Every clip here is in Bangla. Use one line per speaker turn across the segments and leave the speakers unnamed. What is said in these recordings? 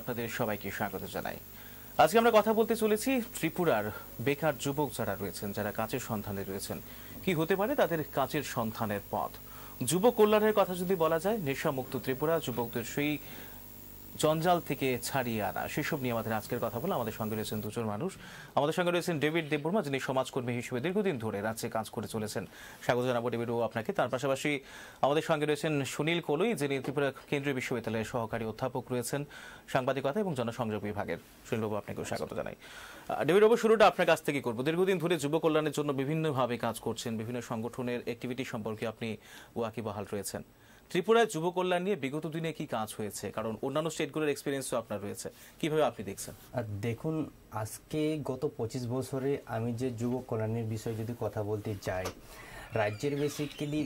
আপনাদের সবাইকে স্বাগত জানাই। আজকে আমরা কথা বলতে চলেছি ত্রিপুরার বেকার যুবক যারা রয়েছেন, যারা কাজের সন্ধানে রয়েছেন, কি হতে পারে তাদের কাজের সন্ধানের পথ। যুব কল্যাণের কথা যদি বলা যায়, নেশামুক্ত ত্রিপুরা, যুবকদের সেই জঞ্জাল থেকে ছাড়িয়ে আনা, সেসব নিয়ে আমাদের আজকের কথা বলে আমাদের সঙ্গে রয়েছেন দুজন মানুষ। আমাদের সঙ্গে রয়েছেন ডেভিড দেববর্মা, যিনি সমাজকর্মী হিসেবে দীর্ঘদিন ধরে রাজ্যে কাজ করে চলেছেন। স্বাগত জানাবো ডেভিড ও আপনাকে। তার পাশাপাশি আমাদের সঙ্গে রয়েছেন সুনীল কলুই, যিনি ত্রিপুরা কেন্দ্রীয় বিশ্ববিদ্যালয়ের সহকারী অধ্যাপক রয়েছেন, সাংবাদিকতা এবং জনসংযোগ বিভাগের। সুনীলবাবু, আপনাকেও স্বাগত জানাই। ডেভিড বাবু, শুরুটা আপনার কাছ থেকে করবো। দীর্ঘদিন ধরে যুব কল্যাণের জন্য বিভিন্নভাবে কাজ করছেন, বিভিন্ন সংগঠনের অ্যাক্টিভিটি সম্পর্কে আপনি ওয়াকিবহাল রয়েছেন। ত্রিপুরায় যুব কল্যাণ নিয়ে বিগত দিনে কি কাজ হয়েছে? কারণ অন্যান্য স্টেটগুলোর এক্সপিরিয়েন্সও আপনার রয়েছে, কিভাবে আপনি দেখছেন?
দেখুন, আজকে গত 25 বছরে আমি যে যুব কল্যাণের বিষয়ে যদি কথা বলতে যাই, রাজ্যের বেসিক্যালি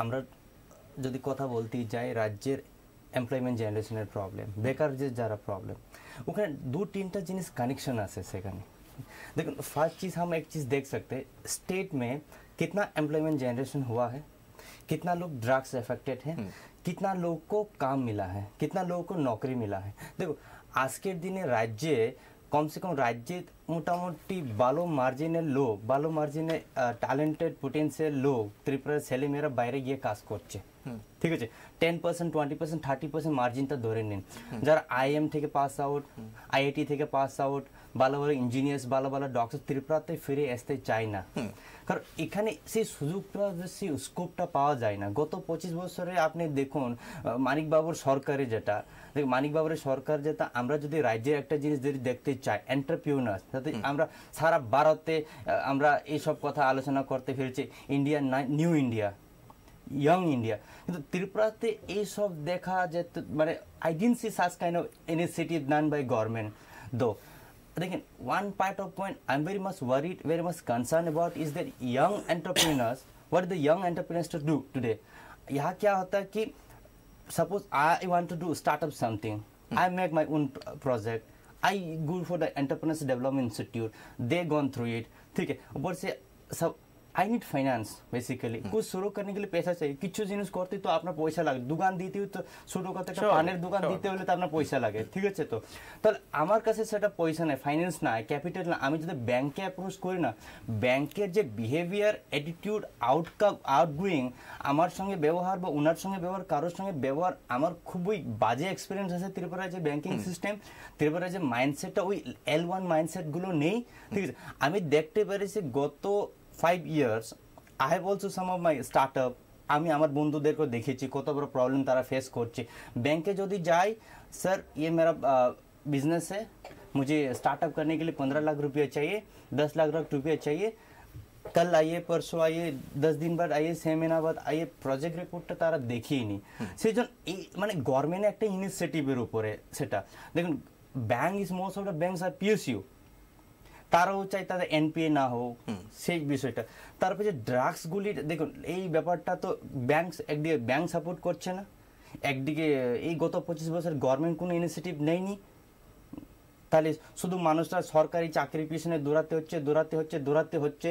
আমরা যদি কথা বলতে যাই, রাজ্যের এমপ্লয়মেন্ট জেনারেশনের প্রবলেম, বেকার যে যারা প্রবলেম, ওখানে दो तीनটা জিনিস কানেকশন আছে সেখানে। देखो, फर्स्ट चीज़ हम एक चीज़ देख सकते हैं, स्टेट में कितना एम्प्लॉयमेंट जनरेशन हुआ है, कितना लोग ड्रग्स अफेक्टेड हैं, कितना लोग को काम मिला है, कितना लोगों को नौकरी मिला है। देखो, आज के दिन राज्य कम से कम राज्य मोटामोटी ভালো মার্জিনের লোক, ভালো মার্জিনে ট্যালেন্টেড পোটেন্সিয়াল লোক ত্রিপুরার ছেলেমেয়েরা বাইরে গিয়ে কাজ করছে। ঠিক আছে, 10%, 20%, 30% মার্জিনটা ধরে নিন। যারা আইএম থেকে পাস আউট, আইআইটি থেকে পাস আউট, ভালো ভালো ইঞ্জিনিয়ার্স, ভালো ভালো ডক্টর ত্রিপুরাতে ফিরে আসতে চায় না, কারণ এখানে সেই সুযোগটা, সেই স্কোপটা পাওয়া যায় না। গত 25 বছরে আপনি দেখুন, মানিক বাবুর সরকারে যেটা, মানিক বাবুর সরকার যেটা, আমরা যদি রাজ্যের একটা জিনিস যদি দেখতে চাই, এন্টারপ্রিনার্স, যাতে আমরা সারা ভারতে আমরা এইসব কথা আলোচনা করতে ফিরছি, India new India, young India, কিন্তু ত্রিপুরাতে এইসব দেখা যেত, মানে I didn't see such kind of initiative done by government. Though দেখেন, one part of point I'm very much worried, very much concerned about is that young entrepreneurs, what do the young entrepreneurs to do today? यहाँ क्या होता है कि suppose I want to do start up something, I make my own project, I go for the entrepreneurs development institute, they gone through it, ठीक है, ऊपर से सब आई नीड फाइनेंस बेसिकली, कुछ शुरू करने के लिए पैसा चाहिए। কিছু জিনিস করতে তো আপনার পয়সা লাগে, দোকান দিতে তো ছোট কথা একটা পানের দোকান দিতে হলে তো আপনার পয়সা লাগে, ঠিক আছে? তো তাহলে আমার কাছে সেটা পয়সা নাই, ফাইন্যান্স নাই, ক্যাপিটাল না, আমি যদি ব্যাংকে অ্যাপ্রোচ করি না, ব্যাংকের যে বিহেভিয়ার, অ্যাটিটিউড, আউটগোয়িং, আমার সঙ্গে ব্যবহার বা ওনার সঙ্গে ব্যবহার, কারোর সঙ্গে ব্যবহার, আমার খুবই বাজে এক্সপিরিয়েন্স আছে ত্রিপুরার যে ব্যাংকিং সিস্টেম, ত্রিপুরার যে মাইন্ডসেটটা, ওই L1 মাইন্ডসেটগুলো নেই, ঠিক আছে? আমি দেখতে পেরেছি গত 5 years I have also some of my startup, আমি আমার বন্ধুদেরকে দেখেছি কত বড় প্রবলেম তারা ফেস করছে। ব্যাংকে যদি যাই, सर ये मेरा बिजनेस है, मुझे स्टार्टअप करने के लिए 15 लाख रुपया चाहिए, 10 लाख रुपया चाहिए, कल आइए, परसों आइए, 10 दिन बाद आइए, 6 महीना बाद आइए, প্রজেক্ট রিপোর্টটা তারা দেখেই নি। সেই জন্য এই মানে গভর্নমেন্টের একটা ইনিশিয়েটিভের উপরে সেটা দেখুন, bank is most of the banks আর পিএসইউ, তারাও চাই তাদের এনপিএ না হোক, সেই বিষয়টা। তারপরে যে ড্রাগসগুলি, দেখুন এই ব্যাপারটা তো একদিকে ব্যাংক সাপোর্ট করছে না, একদিকে এই গত 25 বছর গভর্নমেন্ট কোনো ইনিশিয়েটিভ নেয়নি, তাহলে শুধু মানুষরা সরকারি চাকরির পিছনে দৌড়াতে হচ্ছে।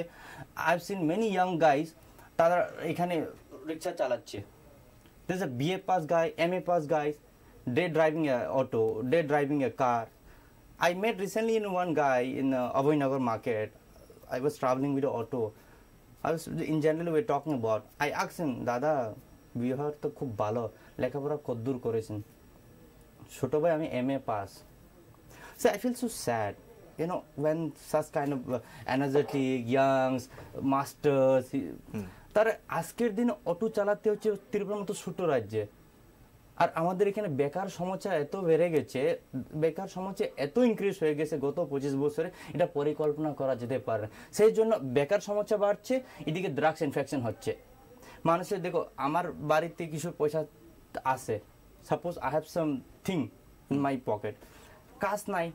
I have seen many young guys, তারা এখানে রিক্সা চালাচ্ছে, this a BA pass guy, MA pass guys, they driving a auto, they driving a car. I met recently in one guy in Abhinagar market. I was traveling with an auto. In general we were talking about. I asked him, Dada, Bihar তো খুব ভালো, লেখাপড়া কদ্দূর করেছেন? ছোট ভাই, আমি MA pass. So I feel so sad, you know, when such kind of energetic youngs, masters, তারা আজকের দিনে অটো চালাতে হচ্ছে ত্রিপুরার মতো ছোট রাজ্যে। আর আমাদের এখানে বেকার সমস্যা এত বেড়ে গেছে, বেকার সমস্যা এত ইনক্রিজ হয়ে গেছে গত 25 বছরে, এটা পরিকল্পনা করা যেতে পারে। সেই জন্য বেকার সমস্যা বাড়ছে, এদিকে ড্রাগস ইনফেকশন হচ্ছে মানুষের। দেখো, আমার বাড়িতে কিছু পয়সা আছে, suppose I have something in my pocket, কাজ নাই,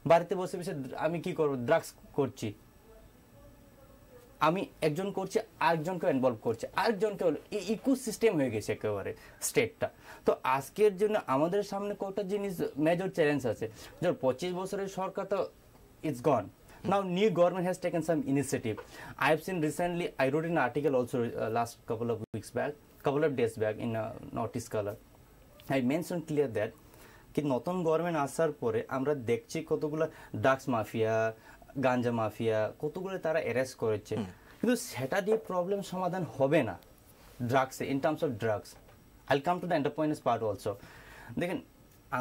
বাড়িতে বসে বসে আমি কি করব? ড্রাগস করছি, আমি একজন করছি, আরেকজনকে ইনভলভ করছে, আরেকজনকে, এই ইকোসিস্টেম হয়ে গেছে একেবারে স্টেটটা। তো আজকের জন্য আমাদের সামনে কটা জিনিস মেজর চ্যালেঞ্জ আছে। ধর 25 বছরের সরকার তো it's gone, now new government has taken some initiative. I have scene recently, I রোট in article also last couple of days back in Notice Color. I mentioned clear that কিন্তু নতুন গভর্নমেন্ট আসার পরে আমরা দেখছি কতগুলো ড্রাগস মাফিয়া, গাঞ্জা মাফিয়া, কতগুলো তারা অ্যারেস্ট করেছে, কিন্তু সেটা দিয়ে প্রবলেম সমাধান হবে না drugs in terms of drugs. I'll come to the entrepreneurs part also. দেখেন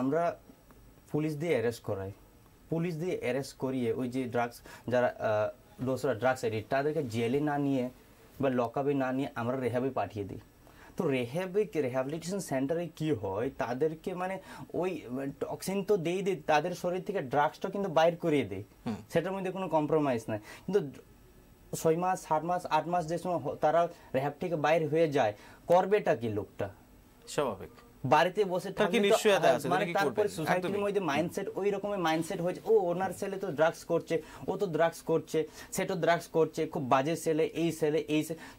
আমরা পুলিশ দিয়ে অ্যারেস্ট করাই, পুলিশ দিয়ে অ্যারেস্ট করিয়ে ওই যে ড্রাগস যারা দোসরা ড্রাগস এডিক্ট তাদেরকে জেলে না নিয়ে বা লকআপে না নিয়ে আমরা রেহাবে পাঠিয়ে দিই। তো রেহ্যাবিলিটেশন সেন্টারে কি হয়, তাদেরকে মানে ওই টক্সিন তো দিয়ে দিই, তাদের শরীর থেকে ড্রাগসটা কিন্তু বাইর করিয়ে দেয়, সেটার মধ্যে কোনো কম্প্রোমাইজ নাই। কিন্তু 6 মাস 7 মাস 8 মাস যে সময় তারা রেহাব থেকে বাইর হয়ে যায়, করবেটা কি লোকটা?
স্বাভাবিক
বাড়িতে বসে থাকলে মানে তারপরে সোসাইটির
একদমই।
মধ্যে মাইন্ডসেট ওই রকমের মাইন্ডসেট হয়েছে, ও ওনার ছেলে তো ড্রাগস করছে, ও তো ড্রাগস করছে, সে তো ড্রাগস করছে, খুব বাজে ছেলে, এই ছেলে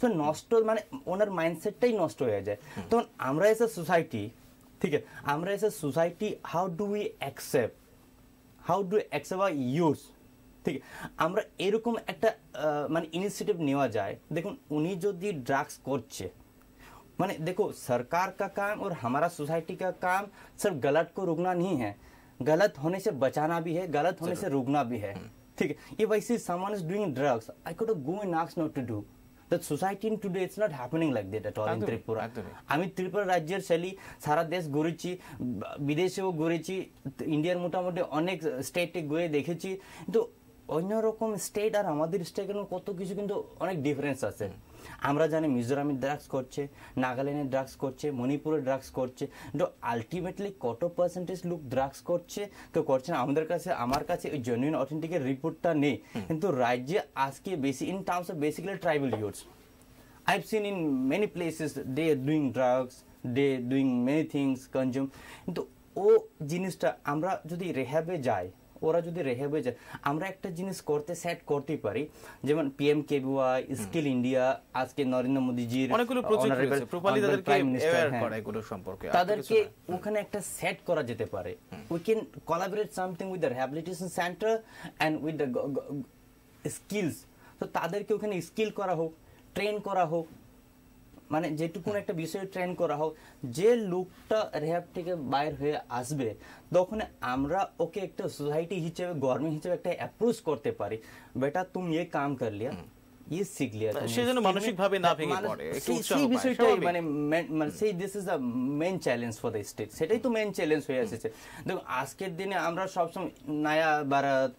তো নষ্ট, মানে ওনার মাইন্ডসেটটাই নষ্ট হয়ে যায়। তখন আমরা এসে সোসাইটি, ঠিক আছে, আমরা এসে society how do we accept hour youth, ঠিক আছে, আমরা এরকম একটা মানে ইনিশিয়েটিভ নেওয়া যায়। দেখুন উনি যদি ড্রাগস করছে, माने देखो सरकार का काम और हमारा सोसाइटी का काम सिर्फ गलत को रोकना नहीं है, गलत होने से बचाना भी है, गलत होने से रोकना भी है, ठीक है। If I see someone is doing drugs, I could go and ask not to do. The society in today it's not happening like that at all in Tripura. আমি ত্রিপুরা রাজ্যের ছেলে, সারা দেশ ঘুরেছি, বিদেশেও ঘুরেছি, ইন্ডিয়ার মোটামুটি অনেক স্টেটে ঘুরে দেখেছি, কিন্তু অন্যরকম স্টেট আর আমাদের স্টেটের কত কিছু কিন্তু অনেক ডিফারেন্স আছে। আমরা জানি মিজোরামে ড্রাগস করছে, নাগাল্যান্ডে ড্রাগস করছে, মণিপুরে ড্রাগস করছে, কিন্তু আলটিমেটলি কত পার্সেন্টেজ লোক ড্রাগস করছে কেউ করছে না। আমার কাছে ওই জেনুইন অথেন্টিকের রিপোর্টটা নেই, কিন্তু রাজ্যে আজকে বেশি in terms of basically tribal youths I have seen in many places they are doing drugs, they doing many things consume. কিন্তু ও জিনিসটা আমরা যদি রেহাবে যাই, ওরা যদি রেহাবে যায়, আমরা একটা জিনিস সেট করতে পারি, যেমন PMKVY, স্কিল ইন্ডিয়া, আজকে নরেন্দ্র মোদীজির তাদেরকে ওখানে একটা সেট করা যেতে পারে। We can collaborate something with the rehabilitation centre and with the skills. তো তাদেরকে ওখানে স্কিল করা হোক, ট্রেন করা হোক, মানে যেটুকুন একটা বিষয়ে ট্রেন করা হোক, যে লোকটা রেহাব থেকে বাইর হয়ে আসবে তখন আমরা ওকে একটা সোসাইটি হিসেবে, গভর্নমেন্ট হিসেবে একটা অ্যাপ্রোচ করতে পারি, বেটা তুমি ये काम कर लिया, ये सीख लिया,
সেজন্য মানসিক ভাবে না ভেঙে পড়ে, একটু উৎসাহ পায়।
সেই বিষয়টাই মানে সেই this is the main challenge for the state, সেটাই তো মেইন চ্যালেঞ্জ হয়ে এসেছে। দেখো আজকের দিনে আমরা সবসময় নয়া ভারত,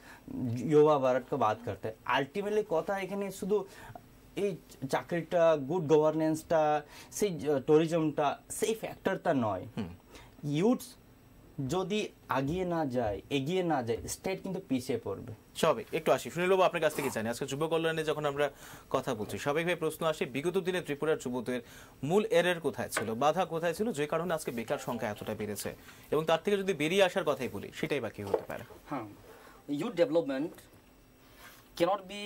युवा भारत का बात करते हैं, আলটিমেটলি কথা এখানে শুধু এই চাকরিটা, গুড গভর্নেন্সটা, সেই ট্যুরিজমটা, সেই ফ্যাক্টরটা নয়। ইউথস যদি এগিয়ে না যায়, স্টেট কিন্তু পিছিয়ে পড়বে।
স্বাভাবিক। একটু আসি সুনীল বাবু, আপনার কাছ থেকে জানি, আজকে যুব কল্যাণে যখন আমরা কথা বলছি, স্বাভাবিকভাবে প্রশ্ন আসে বিগত দিনে ত্রিপুরার যুবদের মূল এরর কোথায় ছিল, বাধা কোথায় ছিল, যে কারণে আজকে বেকার সংখ্যা এতটা বেড়েছে, এবং তার থেকে যদি বেরিয়ে আসার কথাই বলি, সেটাই বাকি হতে পারে।
হ্যাঁ, youth development cannot be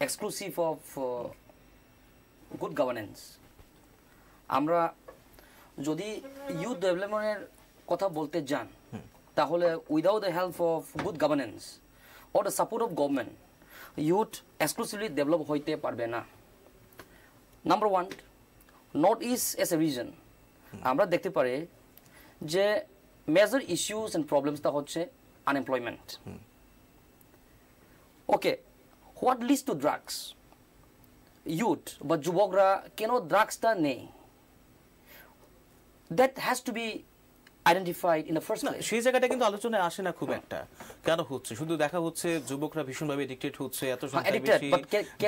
exclusive of good governance. আমরা যদি youth development কথা বলতে যান, তাহলে without the help of good governance or the support of government, youth exclusively develop হইতে পারবে না। Number 1, north east as a region আমরা দেখতে পারি যে মেজর ইস্যুস এন্ড প্রবলেমসটা হচ্ছে unemployment. Okay, what leads to drugs? Youth বা যুবকরা কেন ড্রাগসটা নেই? That has to be identified in the first place.
সেই জায়গাটা কিন্তু আলোচনায় আসে না খুব একটা। কেন হচ্ছে? শুধু দেখা হচ্ছে যুবকরা ভীষণভাবে এডিক্টেড হচ্ছে, এত সংখ্যা বেশি,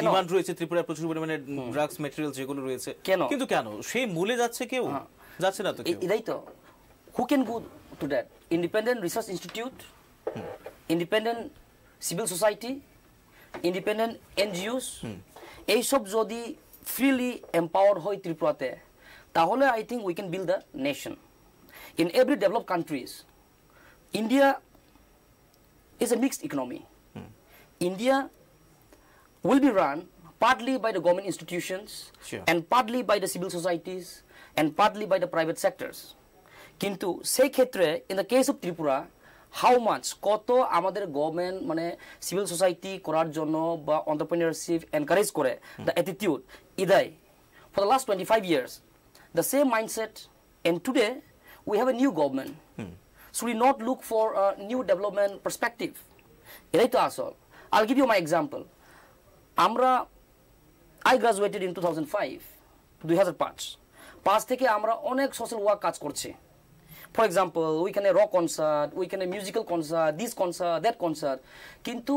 ডিমান্ড রয়েছে ত্রিপুরায় প্রচুর পরিমাণে ড্রাগস ম্যাটেরিয়াল যেগুলো রয়েছে, কিন্তু কেন সেই মূলে যাচ্ছে কেউ? যাচ্ছে না তো কেউ।
এটাই তো, who can go to that? Independent research institute, independent civil society, independent NGOs, এইসব যদি freely empowered হয় ত্রিপুরাতে, তাহলে I think we can build a nation. In every developed countries, India is a mixed economy. India will be run partly by the government institutions, and partly by the civil societies, and partly by the private sectors. কিন্তু সেই ক্ষেত্রে in the case of Tripura, how much কত আমাদের গভর্নমেন্ট মানে সিভিল সোসাইটি করার জন্য বা এন্টারপ্রেনিউরশিপ এনকারেজ করে, the attitude ইদাই for the last 25 years, the same mindset, and today we have a new government. should we not look for a new development perspective? এটাই তো আসল। I'll give you my example. I graduated in 2005, 2005 থেকে আমরা অনেক সোশ্যাল ওয়ার্ক কাজ করছি। ফর এক্সাম্পল ওইখানে রক কনসার্ট, ওইখানে musical concert, this concert, that concert, কিন্তু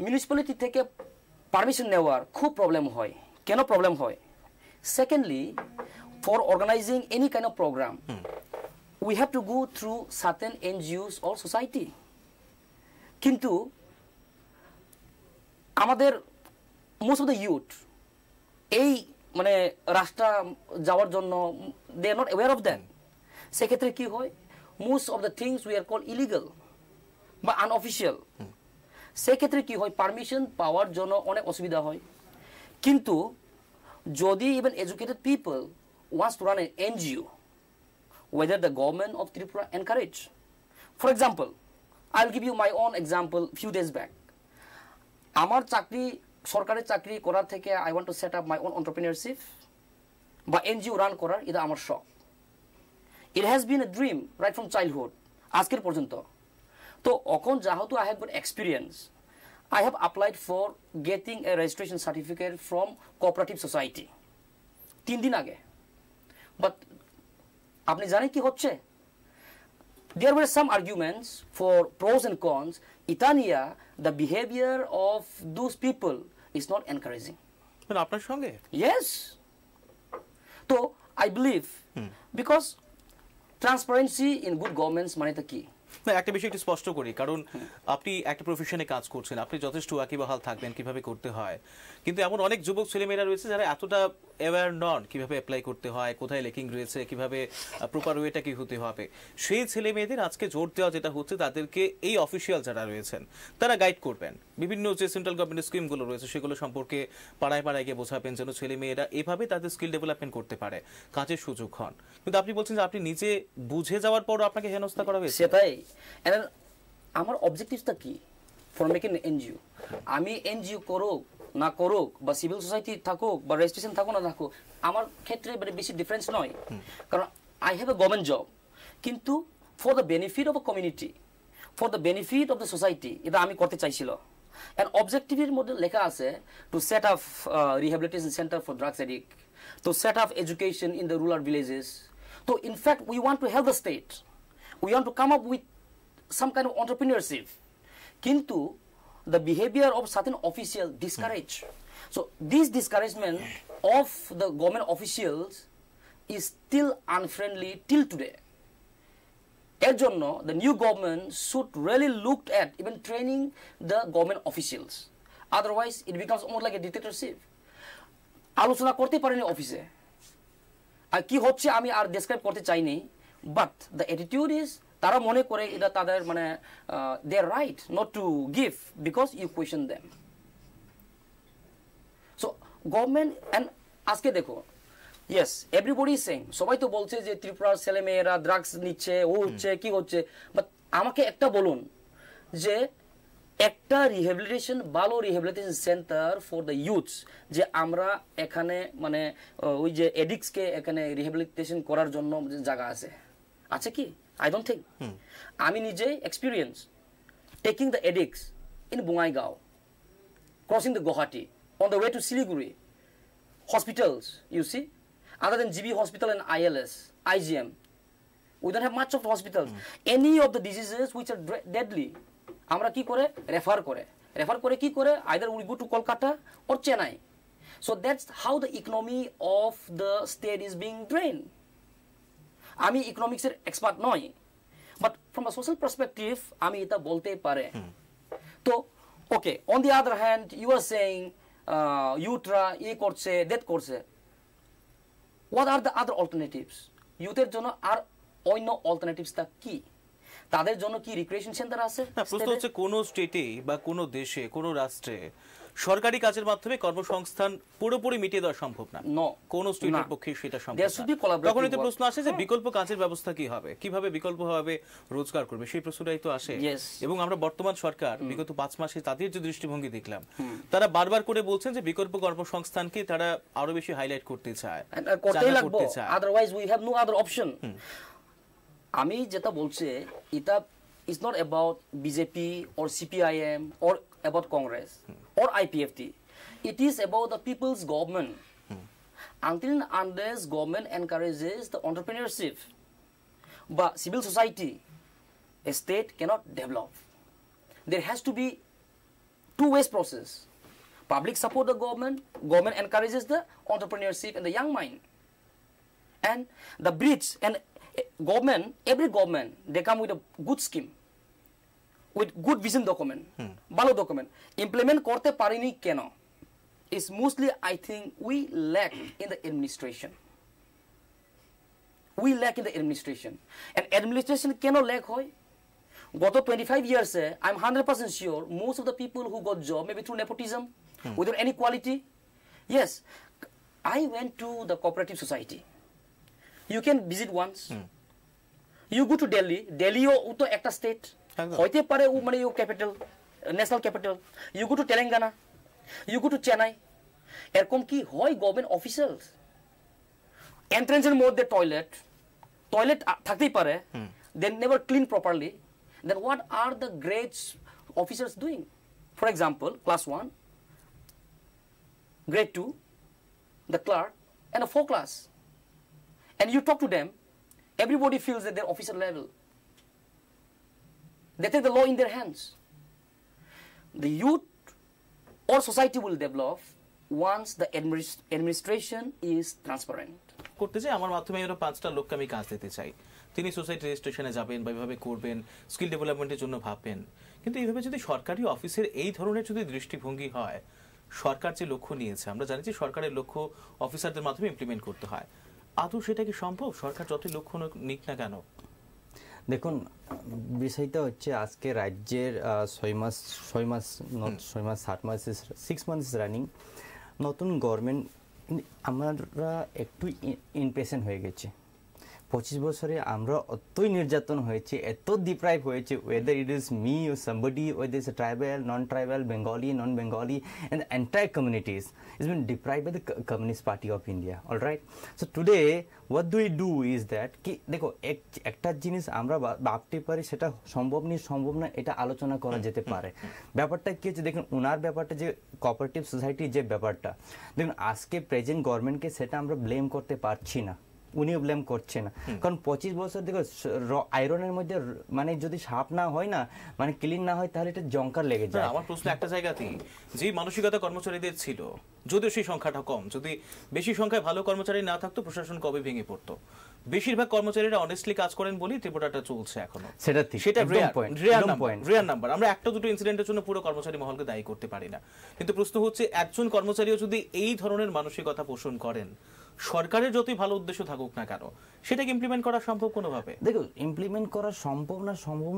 মিউনিসিপ্যালিটি থেকে পারমিশন নেওয়ার খুব প্রবলেম হয়। কেন প্রবলেম হয়? Secondly, for organising any kind of programme we have to go through certain NGOs or society. কিন্তু আমাদের most of the youth এই মানে রাস্তা যাওয়ার জন্য they are not aware of that. সেক্ষেত্রে কি হয়? most of the things we are called illegal বা unofficial. সেক্ষেত্রে কি হয়? পারমিশন পাওয়ার জন্য অনেক অসুবিধা হয়। কিন্তু যদি even educated people wants to run an NGO, whether the government of Tripura encourage. For example, I'll give you my own example few days back. আমার চাকরি সরকারি চাকরি করার থেকে I want to set up my own entrepreneurship বা NGO রান করার, এটা আমার শখ। It has been a dream right from childhood আজকের পর্যন্ত। তো এখন যেহেতু I have got experience, I have applied for getting a registration certificate from cooperative society 3 দিন আগে। But আপনি জানেন কি হচ্ছে? There were some arguments for pros and cons. Itania, the behavior of those people is not encouraging.
আপনার সঙ্গে?
Yes. So I believe because transparency in good governance মানে তো কি?
না, একটা বিষয় একটু স্পষ্ট করি, কারণ আপনি একটা প্রফেশনে কাজ করছেন, আপনি যথেষ্ট ওয়াকিবহাল থাকবেন কিভাবে করতে হয়, কিন্তু এমন অনেক যুবক ছেলেমেয়েরা রয়েছে যারা এতটা অ্যাওয়্যার নন কিভাবে অ্যাপ্লাই করতে হয়, কোথায় লেকিং রয়েছে, কিভাবে প্রপার ওয়েটা কি হতে হবে। সেই ছেলে মেয়েদের আজকে জোর দেওয়া যেটা হচ্ছে, তাদেরকে এই অফিসিয়াল যারা রয়েছেন তারা গাইড করবেন, বিভিন্ন যে সেন্ট্রাল গভর্নমেন্ট স্কিমগুলো রয়েছে সেগুলো সম্পর্কে পাড়ায় পাড়ায় গিয়ে বোঝাবেন, যেন ছেলে মেয়েরা এভাবে তাদের স্কিল ডেভেলপমেন্ট করতে পারে, কাজের সুযোগ হন। কিন্তু আপনি বলছেন যে আপনি নিজে বুঝে যাওয়ার পরও আপনাকে হেনস্থা করা হয়েছে।
সেটাই আমার অবজেক্টিভটা কি ফর মেকিং এনজিও। আমি এনজিও করুক না করুক বা সিভিল সোসাইটি থাকুক বা রেজিস্ট্রেশন থাকুক না থাকুক, আমার ক্ষেত্রে বেশি ডিফারেন্স নয়, কারণ I have a government job. কিন্তু for the benefit of a community, for the benefit of the society, এটা আমি করতে চাইছিল। অ্যান্ড অবজেক্টিভের মধ্যে লেখা আছে to set up rehabilitation centre for drugs addict, to set up education in the rural villages. তো in fact we want to help the state, we want to come up with some kind of entrepreneurship. Kintu the behavior of certain officials discourage. So this discouragement of the government officials is still unfriendly till today. এর জন্য the new government should really look at even training the government officials. Otherwise it becomes almost like a dictatorship. আলোচনা করতে পারেনি অফিসে, আর কি হচ্ছে আমি আর ডেসক্রাইব করতে চাইনি, বাট দ্য অ্যাটিটিউড ইজ তারা মনে করে এটা তাদের মানে they are right not to give because you question them. So government and আজকে দেখো, ইয়েস এভরিবডি ইজ সেইং, সবাই তো বলছে যে ত্রিপুরার ছেলে মেয়েরা ড্রাগস নিচ্ছে, ও হচ্ছে কি হচ্ছে, বাট আমাকে একটা বলুন যে একটা রিহ্যাবিলিটেশন ভালো rehabilitation centre for the youths যে আমরা এখানে মানে ওই যে এডিক্টসকে এখানে রিহ্যাবিলিটেশন করার জন্য জায়গা আছে কি? I don't think. আমি নিজে experience taking the addicts in Bongaigaon, crossing the Guwahati, on the way to Siliguri, hospitals, you see, other than GB Hospital and ILS, IGM, we don't have much of hospitals. Any of the diseases which are deadly, আমরা কি করে রেফার করে কি করে either we go to Kolkata or Chennai. So that's how the economy of the state is being drained. আমি ইকোনমিক্সের এক্সপার্ট নই, but from a social perspective আমি এটা বলতে পারে। তো okay, on the other hand you are saying ইউথরা করছে ডেথ করছে, what are the other alternatives? ইউথের জন্য আর অন্য অল্টারনেটিভসটা কি? তাদের জন্য কি রিক্রিয়েশন সেন্টার আছে?
প্রশ্ন হচ্ছে কোন স্টেটে বা কোন দেশে কোন রাষ্ট্রে সরকারি কাজের মাধ্যমে কর্মসংস্থান পুরোপুরি মিটিয়ে দেওয়া সম্ভব না, কোন স্টেটের পক্ষে সেটা সম্ভব না। তখন এতে প্রশ্ন আসে যে বিকল্প কাজের ব্যবস্থা কি হবে, কিভাবে বিকল্পভাবে রোজগার করবে, সেই প্রশ্নটাই তো আসে। এবং আমরা বর্তমান সরকার বিগত 5 মাসে তাদের যে দৃষ্টিভঙ্গি দেখলাম, তারা বারবার করে বলছেন যে বিকল্প কর্মসংস্থানকে তারা আরো বেশি হাইলাইট করতে চায়,
otherwise we have no other option. আমি যেটা বলছি এটা is not about BJP or CPIM or about Congress or IPFT. It is about the people's government. Until and unless government encourages the entrepreneurship, but civil society, a state cannot develop. There has to be two-way process. Public support the government, government encourages the entrepreneurship and the young mind. And the bridge and government, every government, they come with a good scheme, with good vision document, ভালো document. Implement করতে পারিনি কেন? Is mostly, I think, we lack in the administration. We lack in the administration. And administration cannot lack hoy. গত 25 years, I'm 100% sure most of the people who got job, maybe through nepotism, without any quality. Yes, I went to the cooperative society. You can visit once. You go to Delhi. Delhi ও তো একটা state. হইতে পারে ও মানে ও capital, national capital. You go to Telangana. You go to Chennai. এরকম কি হয় গভর্নমেন্ট অফিসার্স এন্ট্রান্সের মধ্যে টয়লেট থাকতেই পারে then never clean properly then what are the great officers doing for example class 1 grade 2 the clerk and a 4 class and you talk to them everybody feels that they're officer level they take the law in their hands the youth or society will develop once the administration is transparent.
করতে চাই আমার মাধ্যমে এর 5টা লোককে আমি কাজ দিতে চাই তিনি সোসাইটি রেজিস্ট্রেশনে যাবেন বা এইভাবে করবেন স্কিল ডেভেলপমেন্টের জন্য ভাববেন কিন্তু এইভাবে যদি সরকারি অফিসের এই ধরনের যদি দৃষ্টিভঙ্গি হয় সরকার যে লক্ষ্য নিয়েছে আমরা জানি যে সরকারের লক্ষ্য অফিসারদের মাধ্যমে ইমপ্লিমেন্ট করতে হয় আদৌ সেটা কি সম্ভব সরকার যতই লক্ষ্য নিক না কেন
দেখুন বিষয়টা হচ্ছে আজকে রাজ্যের 6 মাস 7 মাস 6 মান্থস রানিং নতুন গভর্নমেন্ট আমরা একটু ইমপেশেন্ট হয়ে গেছে 25 বছরে আমরা অতই নির্যাতন হয়েছে এত ডিপ্রাইভ হয়েছে weather it is me or somebody whether it's a tribal non-tribal Bengali non-Bengali and the entire communities has been deprived by the Communist Party of India all right so today what do we do is that কি দেখো একটা জিনিস আমরা ভাবতে পারি সেটা সম্ভব না এটা আলোচনা করা যেতে পারে ব্যাপারটা কি হচ্ছে দেখুন ওনার ব্যাপারটা যে কোঅপারেটিভ সোসাইটি যে ব্যাপারটা দেখুন আজকে প্রেজেন্ট গভর্নমেন্টকে সেটা আমরা ব্লেম করতে পারছি না উনিও ব্লেম করছে না কারণ 25 বছর দেখো আয়রনের মধ্যে মানে যদি সাপ না হয় না মানে ক্লিন না হয় তাহলে এটা জঙ্কার লেগে যায়
আমার প্রশ্ন একটা জায়গাতেই যে মানসিকতা কর্মচারীদের ছিল যদিও সেই সংখ্যাটা কম যদি বেশি সংখ্যায় ভালো কর্মচারী না থাকতো প্রশাসন কবে ভেঙে পড়তো বেশিরভাগ কর্মচারীরা অনেস্টলি কাজ করেন বলেই ত্রিপুরাটা চলছে এখনো সেটা রেয়ার নাম্বার আমরা একটা দুটো ইনসিডেন্টের জন্য পুরো কর্মচারী মহলকে দায়ী করতে পারি না কিন্তু প্রশ্ন হচ্ছে একজন কর্মচারীও যদি এই ধরনের মানসিকতা পোষণ করেন সরকারের যতই ভালো উদ্দেশ্য থাকুক না কেন সেটাকে ইমপ্লিমেন্ট করা সম্ভব কোনোভাবে
দেখো ইমপ্লিমেন্ট করা সম্ভব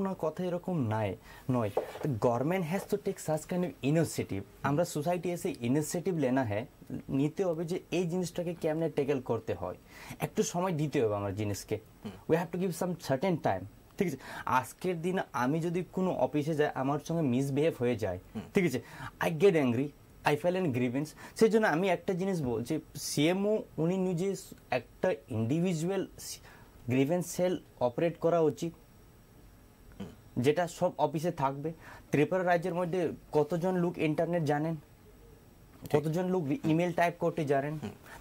না কথা এরকম নয় government has to take such kind of initiative আমরা সোসাইটি এসে ইনিশিয়েটিভ লেনা হ্যাঁ নিতে হবে যে এই জিনিসটাকে কেমনে টেকেল করতে হয় একটু সময় দিতে হবে আমার জিনিসকে we have to give some certain time ঠিক আছে আজকের দিন আমি যদি কোনো অফিসে যাই আমার সঙ্গে মিসবিহেভ হয়ে যায় ঠিক আছে I get angry I file N grievance সেই জন্য আমি একটা জিনিস বলছি সিএমও উনি নিজে একটা ইন্ডিভিজুয়াল গ্রিভেন্স সেল অপারেট করা উচিত যেটা সব অফিসে থাকবে ত্রিপুরা রাজ্যের মধ্যে কতজন লোক ইন্টারনেট জানেন কতজন লোক ইমেল টাইপ করতে জানেন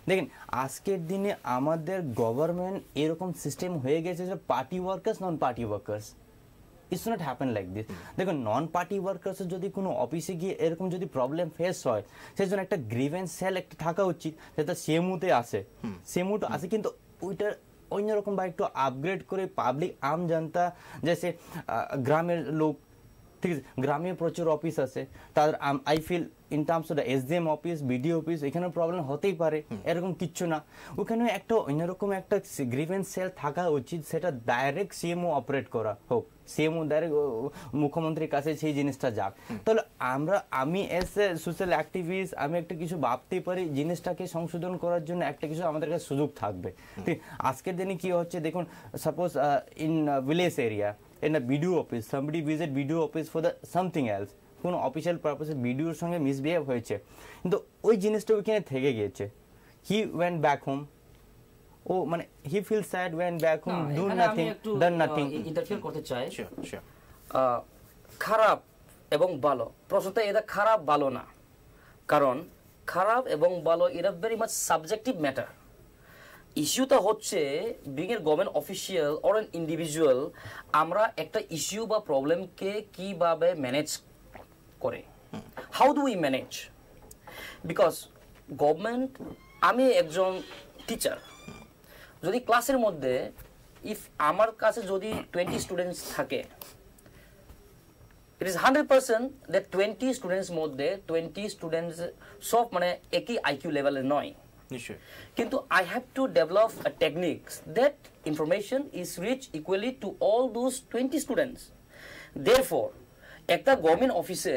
দেখেন আজকের দিনে আমাদের গভর্নমেন্ট এরকম সিস্টেম হয়ে গেছে যে party workers non party workers it's not happen like this দেখুন নন পার্টি ওয়ার্কার্সের যদি কোনো অফিসে গিয়ে এরকম যদি প্রবলেম ফেস হয় সেই জন্য একটা গ্রিভেন্স সেল একটা থাকা উচিত যেটা সেমুতে আসে সেমুতে আসে কিন্তু ওইটার অন্যরকম বা একটু আপগ্রেড করে পাবলিক আম জনতা জেসে গ্রামের লোক ঠিক আছে গ্রামে প্রচুর অফিস আছে তাদের I fill in terms of the SDM office BDO office এখানে প্রবলেম হতেই পারে এরকম কিচ্ছু না ওখানে একটা অন্যরকম একটা গ্রিভেন্স সেল থাকা উচিত সেটা ডাইরেক্ট সিএমও অপারেট করা হোক সিএমও ডাইরেক্ট মুখ্যমন্ত্রীর কাছে সেই জিনিসটা যাক তাহলে আমি এস এ সোশ্যাল অ্যাক্টিভিস্ট আমি একটা কিছু ভাবতেই পারি জিনিসটাকে সংশোধন করার জন্য একটা কিছু আমাদের কাছে সুযোগ থাকবে ঠিক আজকের দিনে কি হচ্ছে দেখুন suppose in village area in a BDO office somebody visit BDO office for the something else কোনো অফিসিয়াল পারপাসে বিডিওর সঙ্গে মিসবিহেভ হয়েছে কিন্তু ওই জিনিসটা ওইখানে থেকে গিয়েছে হি ওয়েন্ট ব্যাক হোম ও মানে he feel sad when back home do nothing done nothing.
Interfere করতে চাই।
শিওর
খারাপ এবং ভালো, প্রশ্নটা এটা খারাপ ভালো না, কারণ খারাপ এবং ভালো এটা ভেরি মাচ সাবজেক্টিভ ম্যাটার। ইস্যুটা হচ্ছে বিং এর government official or N individual, আমরা একটা ইস্যু বা প্রবলেমকে কিভাবে ম্যানেজ করে, how do we manage. Because government, আমি একজন টিচার, যদি ক্লাসের মধ্যে ইফ আমার কাছে যদি 20 স্টুডেন্টস থাকে, it is 100% that 20 স্টুডেন্টস মধ্যে 20 স্টুডেন্টস সব মানে একই আইকিউ লেভেলের নয়,
নিশ্চয়ই।
কিন্তু I have to develop a techniques that information is reach equally to all those 20 students. Therefore একটা গভর্নমেন্ট অফিসে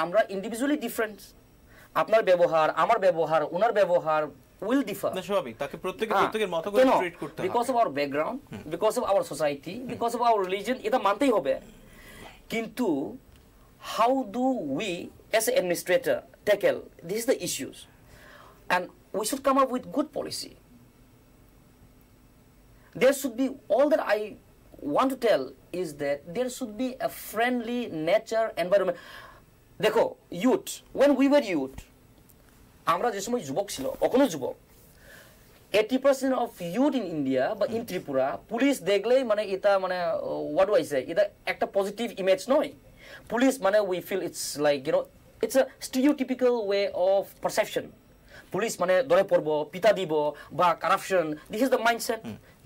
আমরা ইন্ডিভিজুয়ালি ডিফারেন্ট, আপনার ব্যবহার, আমার ব্যবহার, ওনার ব্যবহার will differ.
না, স্বাভাবিক, তাকে প্রত্যেকের মতো করে ট্রিট করতে হবে।
Because of our background, because of our society, because of our religion, এটা মানতেই হবে। কিন্তু how do we as an administrator tackle these the issues, and we should come up with good policy. There should be, all that I want to tell is that there should be a friendly nature environment. দেখো youth, when we were youth, আমরা যে সময় যুবক ছিল, এখনো যুবক, 80% of youth in India বা in Tripura, পুলিশ দেখলেই মানে এটা মানে what do I say, এটা একটা পজিটিভ ইমেজ নয়। পুলিশ মানে we feel it's like, you know, it's a stereotypical way of perception. Police মানে ধরে পড়বো, পিতা দিব বা corruption, this is the mindset.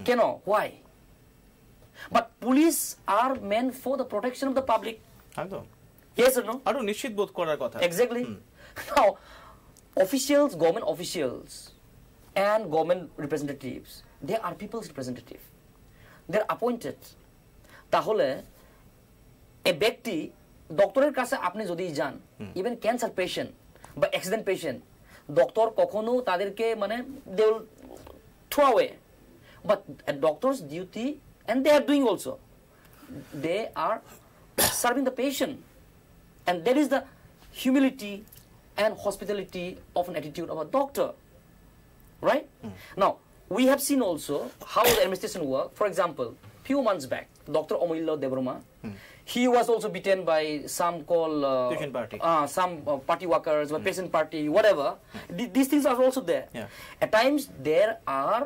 কেন, why? But police are meant for the protection of the public.
একদম।
Yes or no?
আরো নিশ্চিত বোধ করার কথা।
Exactly. Now officials, government officials and government representatives, they are people's representative, they're appointed. তাহলে এ ব্যক্তি ডক্টরের কাছে আপনি যদি যান, ইভেন ক্যান্সার পেশেন্ট বা অ্যাক্সিডেন্ট পেশেন্ট, ডক্টর কখনো তাদেরকে মানে they will throw away, but a doctor's duty, and they are doing also, they are serving the patient, and that is the humility and hospitality of an attitude of a doctor, right? Now we have seen also how the administration work. For example, few months back, Dr. Omillo Debroma, he was also beaten by some called
patient party,
some party workers or patient party, whatever. These things are also there. At times there are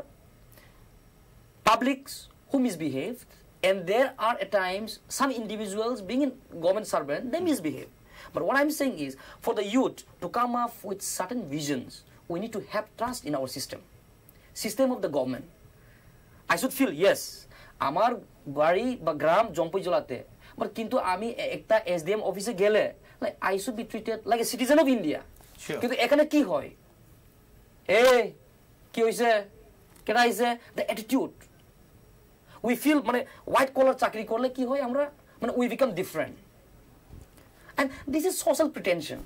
publics who misbehaved, and there are at times some individuals being in government servant, they misbehave. But what I'm saying is, for the youth to come up with certain visions, we need to have trust in our system of the government. I should feel, yes, আমার বাড়ি বা গ্রাম জম্পুইজলাতে, বাট কিন্তু আমি একটা এসডিএম অফিসে গেলে like I should be treated like a citizen of India. কিন্তু এখানে কি হয়, এই কি হইছে, কেডা হইছে, the attitude we feel, মানে হোয়াইট কলার চাকরি করলে কি হয়, আমরা মানে we become different. And this is social pretension,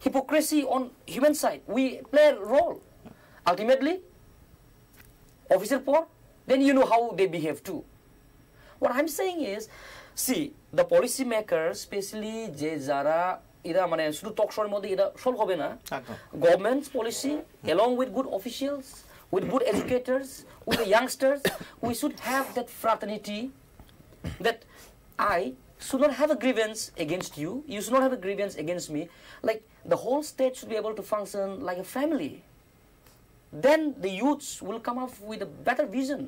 hypocrisy on human side. We play a role. Ultimately, officer poor, then you know how they behave too. What I'm saying is, see, the policy makers, especially যে যারা এরা মানে শুধু টক শোর মধ্যে এটা সলভ হবে না, government's policy along with good officials, with good educators, with the youngsters, we should have that fraternity, that I should not have a grievance against you, you should not have a grievance against me. Like the whole state should be able to function like a family. Then the youths will come up with a better vision.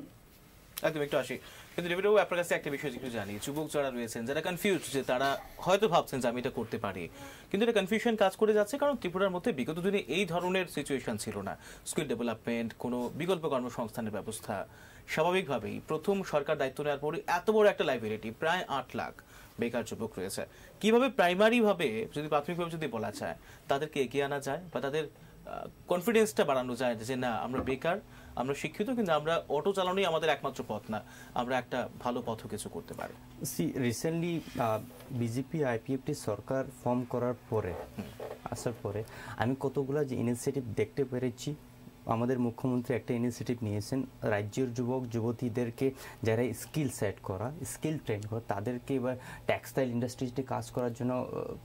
একদম একটু আসি, কিন্তু রেভিডাবু আপনার কাছে একটা বিষয় একটু জানি, যুবক যারা রয়েছেন যারা কনফিউজ, যে তারা হয়তো ভাবছেন যে আমি এটা করতে পারি, কিন্তু এটা কনফিউশন কাজ করে যাচ্ছে কারণ ত্রিপুরার মধ্যে বিগত দিনে এই ধরনের সিচুয়েশন ছিল না, স্কিল ডেভেলপমেন্ট, কোনো বিকল্প কর্মসংস্থানের ব্যবস্থা। স্বাভাবিকভাবেই প্রথম সরকার দায়িত্ব নেওয়ার পরে এত বড় একটা লাইবিলিটি, প্রায় 8 লাখ বেকার যুবক রয়েছে, কিভাবে প্রাইমারিভাবে যদি প্রাথমিকভাবে যদি বলা যায় তাদেরকে এগিয়ে আনা যায় বা তাদের কনফিডেন্সটা বাড়ানো যায় যে না আমরা বেকার, আমরা শিক্ষিত, কিন্তু আমরা অটো চালানোই আমাদের একমাত্র পথ না, আমরা একটা ভালো পথও কিছু করতে পারি।
সি রিসেন্টলি বিজেপি আইপিএফটি সরকার ফর্ম করার পরে, আসার পরে আমি কতগুলো যে ইনিশিয়েটিভ দেখতে পেরেছি আমাদের মুখ্যমন্ত্রী একটা ইনিশিয়েটিভ নিয়েছেন, রাজ্যের যুবক যুবতীদেরকে যারা স্কিল সেট করা, স্কিল ট্রেন করা, তাদেরকে এবার টেক্সটাইল ইন্ডাস্ট্রিতে কাজ করার জন্য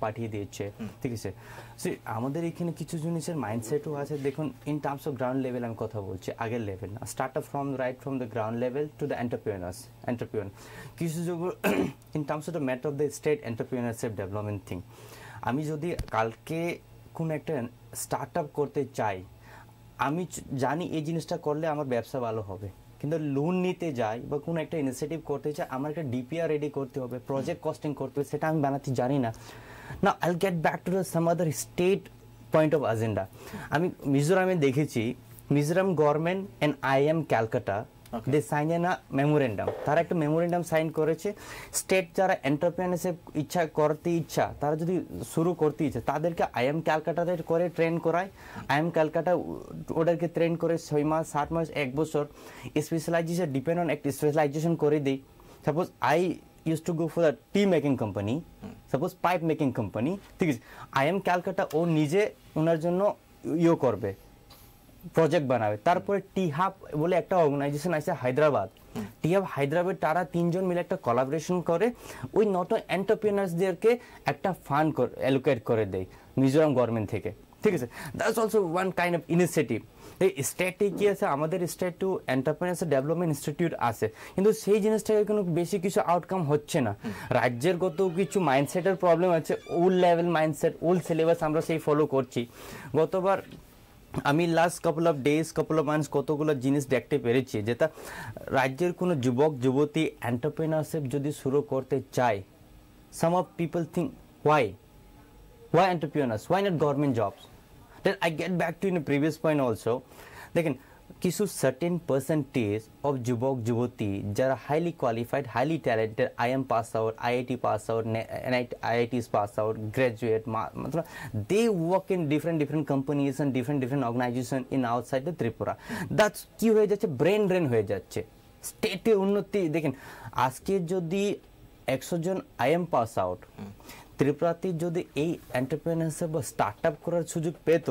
পাঠিয়ে দিয়েছে। ঠিক আছে, সে আমাদের এখানে কিছু জিনিসের মাইন্ডসেটও আছে। দেখুন, in terms of ground level আমি কথা বলছি, আগের লেভেল না, start up from the ground level to the entrepreneur কিছু in terms of the matter of the state entrepreneurship development thing. আমি যদি কালকে কোনো একটা স্টার্ট আপ করতে চাই, আমি জানি এই জিনিসটা করলে আমার ব্যবসা ভালো হবে, কিন্তু লোন নিতে যাই বা কোনো একটা ইনিশিয়েটিভ করতে চাই, আমার একটা ডিপিআর রেডি করতে হবে, প্রজেক্ট কস্টিং করতে হবে, সেটা আমি বানাতে জানি না। না, I will get back to the some other state point of agenda. আমি মিজোরামে দেখেছি, Mizoram government and IIM Calcutta they sign a memorandum, তারা একটা মেমোরেন্ডাম সাইন করেছে। স্টেট যারা এন্টারপ্রেনারশিপ ইচ্ছা তারা যদি শুরু করতে ইচ্ছা, তাদেরকে IIM ক্যালকাটাতে করে ট্রেন করায়। IIM ক্যালকাটা ওদেরকে ট্রেন করে 6 মাস 7 মাস 1 বছর স্পেশালাইজেশন, ডিপেন্ড অন একটা স্পেশালাইজেশন করে দেয়। Suppose I used to go for the tea making company, suppose pipe making company, ঠিক আছে, IIM ক্যালকাটা ও নিজে ওনার জন্য করবে, প্রজেক্ট বানাবে। তারপরে টি হাব বলে একটা অর্গানাইজেশন আছে হায়দ্রাবাদ, টি হাব হায়দ্রাবাদ, তারা 3 জন মিলে একটা কোলাবোরেশন করে, ওই নট এন্টারপ্রেনার্সদেরকে একটা ফান্ড অ্যালোকেট করে দেয় মিজোরাম গভর্নমেন্ট থেকে। ঠিক আছে, that's also one kind of initiative. এই স্টেটে কি আছে, আমাদের state to entrepreneurship development institute আছে, কিন্তু সেই জিনিসটাকে কোনো বেশি কিছু আউটকাম হচ্ছে না। রাজ্যের কত কিছু মাইন্ডসেটের প্রবলেম আছে, old level mindset, old syllabus আমরা সেই ফলো করছি। গতবার আমি last couple of days, couple of months কতগুলো জিনিস দেখতে পেরেছি, যেটা রাজ্যের কোনো যুবক যুবতী এন্টারপ্রেনারশিপ যদি শুরু করতে চায়, some of people think why entrepreneurs, why not government jobs? Then I get back to in a previous point also, দেখেন কিছু সার্টেন পার্সেন্টেজ অফ যুবক যুবতী যারা highly qualified, highly talented, IIM pass out, IIT pass out, IITs pass out, graduate, मतलब they work in different companies and different organization in outside the Tripura. That's কি হয়ে যাচ্ছে, ব্রেন ড্রেন হয়ে যাচ্ছে। স্টেটে উন্নতি দেখেন, আজকে যদি 100 জন IIM পাস আউট ত্রিপুরাতে যদি এই এন্টারপ্রেনারশিপ বা স্টার্ট আপ করার সুযোগ পেত,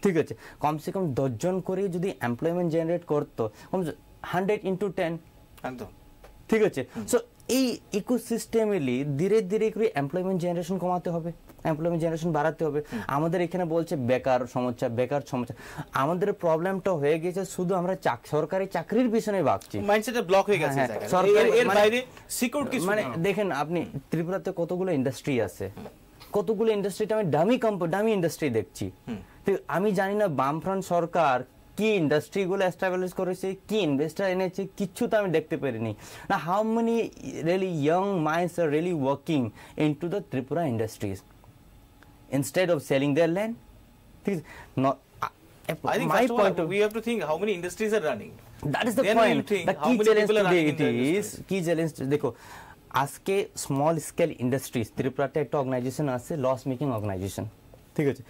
ঠিক আছে, কমসে কম 10 জন করে যদি এমপ্লয়মেন্ট জেনারেট করতো, 100 into 10,
একদম
ঠিক আছে। সো এই ইকোসিস্টেমেলি ধীরে ধীরে করে এমপ্লয়মেন্ট জেনারেশন কমাতে হবে, এমপ্লয়মেন্ট জেনারেশন বাড়াতে হবে। আমাদের এখানে বলছে বেকার সমস্যা। আমাদের প্রবলেমটা হয়ে গেছে শুধু আমরা সরকারি চাকরির পিছনে ভাগছি,
মাইন্ডসেটে ব্লক হয়ে গেছে। এর বাইরে সিকিউর কিছু
মানে দেখেন আপনি ত্রিপুরাতে কতগুলো ইন্ডাস্ট্রি আছে, কতগুলো ইন্ডাস্ট্রিতে আমি দামি ইন্ডাস্ট্রি দেখছি। আমি জানি না বামফ্রন্ট সরকার কি ইন্ডাস্ট্রিগুলো এস্টাবলিশ করেছে, কি ইনভেস্টার এনেছে, কিচ্ছু তো আমি দেখতে পারিনি না। How many really young minds are really working into the Tripura industries instead of selling their land? Not,
I think my point of we have to think how many industries are running.
That is the point. The key challenge today it is, key challenge দেখো আজকে স্মল স্কেল ইন্ডাস্ট্রিজ ত্রিপুরাতে একটা অর্গানাইজেশন আছে, লস মেকিং অর্গানাইজেশন, ঠিক আছে,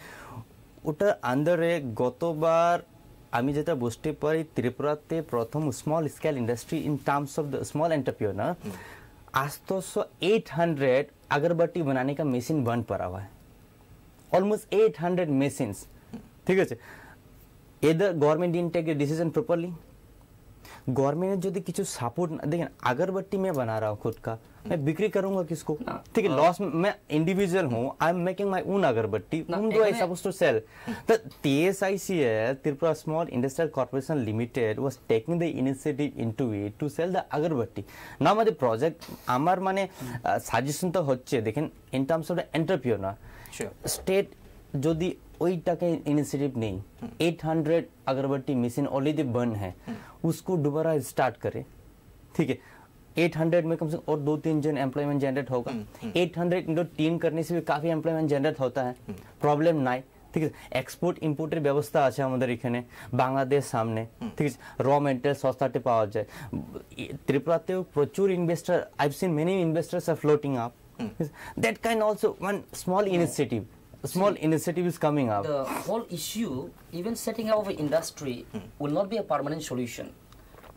ওটা আন্ডারে গতবার আমি যেটা বুঝতে পারি ত্রিপুরাতে প্রথম small scale industry in terms of the small entrepreneur आज तो 800 अगरबत्ती बनाने का मशीन बंद पड़ा हुआ है, almost 800 machines, ठीक है। either government didn't take a decision properly, government ने यदि कुछ सपोर्ट, देखिए अगरबत्ती मैं बना रहा हूँ खुद का, मैं बिक्री करूंगा किसको, ठीक है, लॉस मैं इंडिविजुअल हूँ, I am making my own अगरबत्ती, whom do I supposed to sell? The TSICL, Tripura Small Industrial Corporation Limited, was taking the initiative into it to sell the agarbatti. Now my project আমার মানে সাজেশন তো হচ্ছে, দেখেন in terms of the entrepreneur, state যদি ওই টাকা इनिशिएटिव नहीं, 800 अगरबत्ती मशीन ऑलरेडी बन है, उसको दोबारा स्टार्ट करे, ठीक है, 800 में कम से कम और 2-3 जन एम्प्लॉयमेंट जनरेट होगा। 800 into 3 करने से भी काफी एम्प्लॉयमेंट जनरेट होता है, प्रॉब्लम নাই, ঠিক আছে। এক্সপোর্ট ইম্পোর্টের ব্যবস্থা আছে আমাদের এখানে, বাংলাদেশ সামনে, ঠিক আছে, র মেটেরিয়াল সস্তাতে পাওয়া যায়। ত্রিপুরাতেও প্রচুর investor, I have seen many investors R floating up, that kind also one small initiative. Small initiative is coming up.
The whole issue, even setting up of an industry, will not be a permanent solution.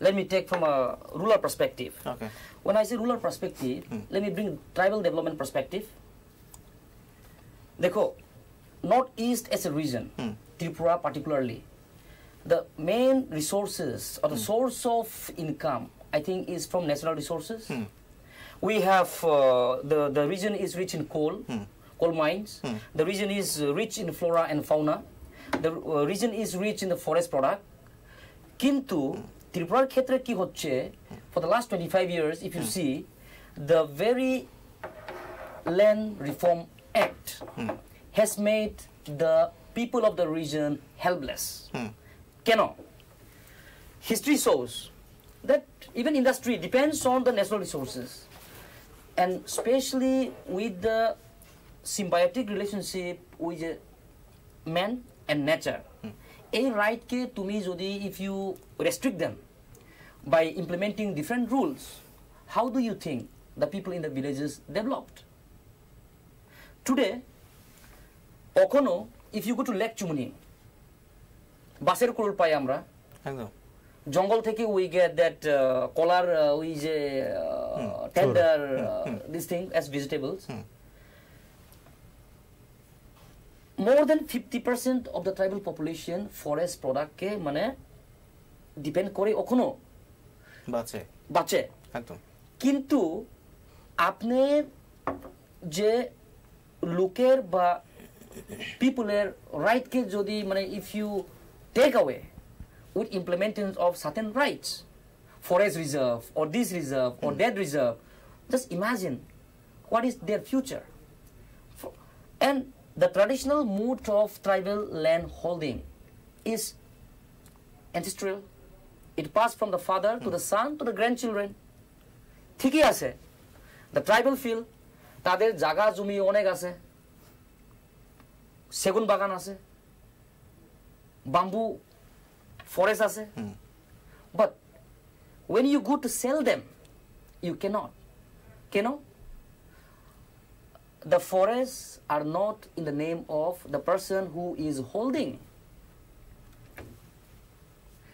Let me take from a rural perspective.
Okay.
When I say rural perspective, let me bring tribal development perspective. Dekho, Northeast as a region, Tripura particularly, the main resources or the source of income, I think, is from natural resources. We have the region is rich in coal mines. The region is rich in flora and fauna. The region is rich in the forest product. Kintu Tripurar khetre ki hocche, for the last 25 years, if you see, the very Land Reform Act has made the people of the region helpless. Cannot. History shows that even industry depends on the natural resources, and especially with the symbiotic relationship with man and nature. A right ke tumi jodi, if you restrict them by implementing different rules, how do you think the people in the villages developed? Today, Okono, if you go to Lake Chumuni, Baser Kurul pai amra, Jungle theke we get that collar, we tender this thing as vegetables. More than 50% of the tribal population forest product ke mane depend kore okono bache. Kintu apne je loker ba peopleer right ke jodi mane if you take away with implementation of certain rights, forest reserve or this reserve or that reserve, just imagine what is their future. And the traditional mode of tribal land holding is ancestral. It passed from the father to the son to the grandchildren. Thiki ase. The tribal feel, tader jaga jumi onek ase. Segun bagan ase. Bamboo forest ase. But when you go to sell them, you cannot. The forests are not in the name of the person who is holding.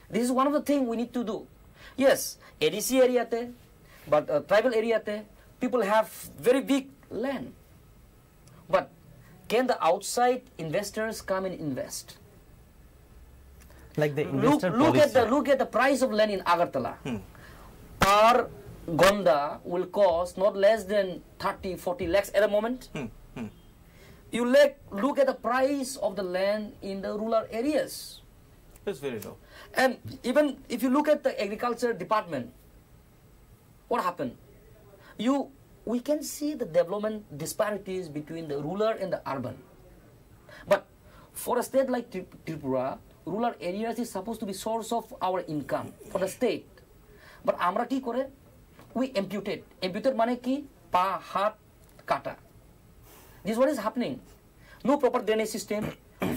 This is one of the things we need to do. Yes, ADC area te, but tribal area te, people have very big land. But can the outside investors come and invest?
Like the investor
look at the price of land in Agartala. Per Gonda will cost not less than 30-40 lakhs at the moment. You look at the price of the land in the rural areas.
It's very low.
And even if you look at the agriculture department, what happened? We can see the development disparities between the rural and the urban. But for a state like Tripura, rural areas is supposed to be source of our income for the state. But amra ki kore? We amputate. Amputate mane ki pa hat kata. This is what is happening. No proper drainage system.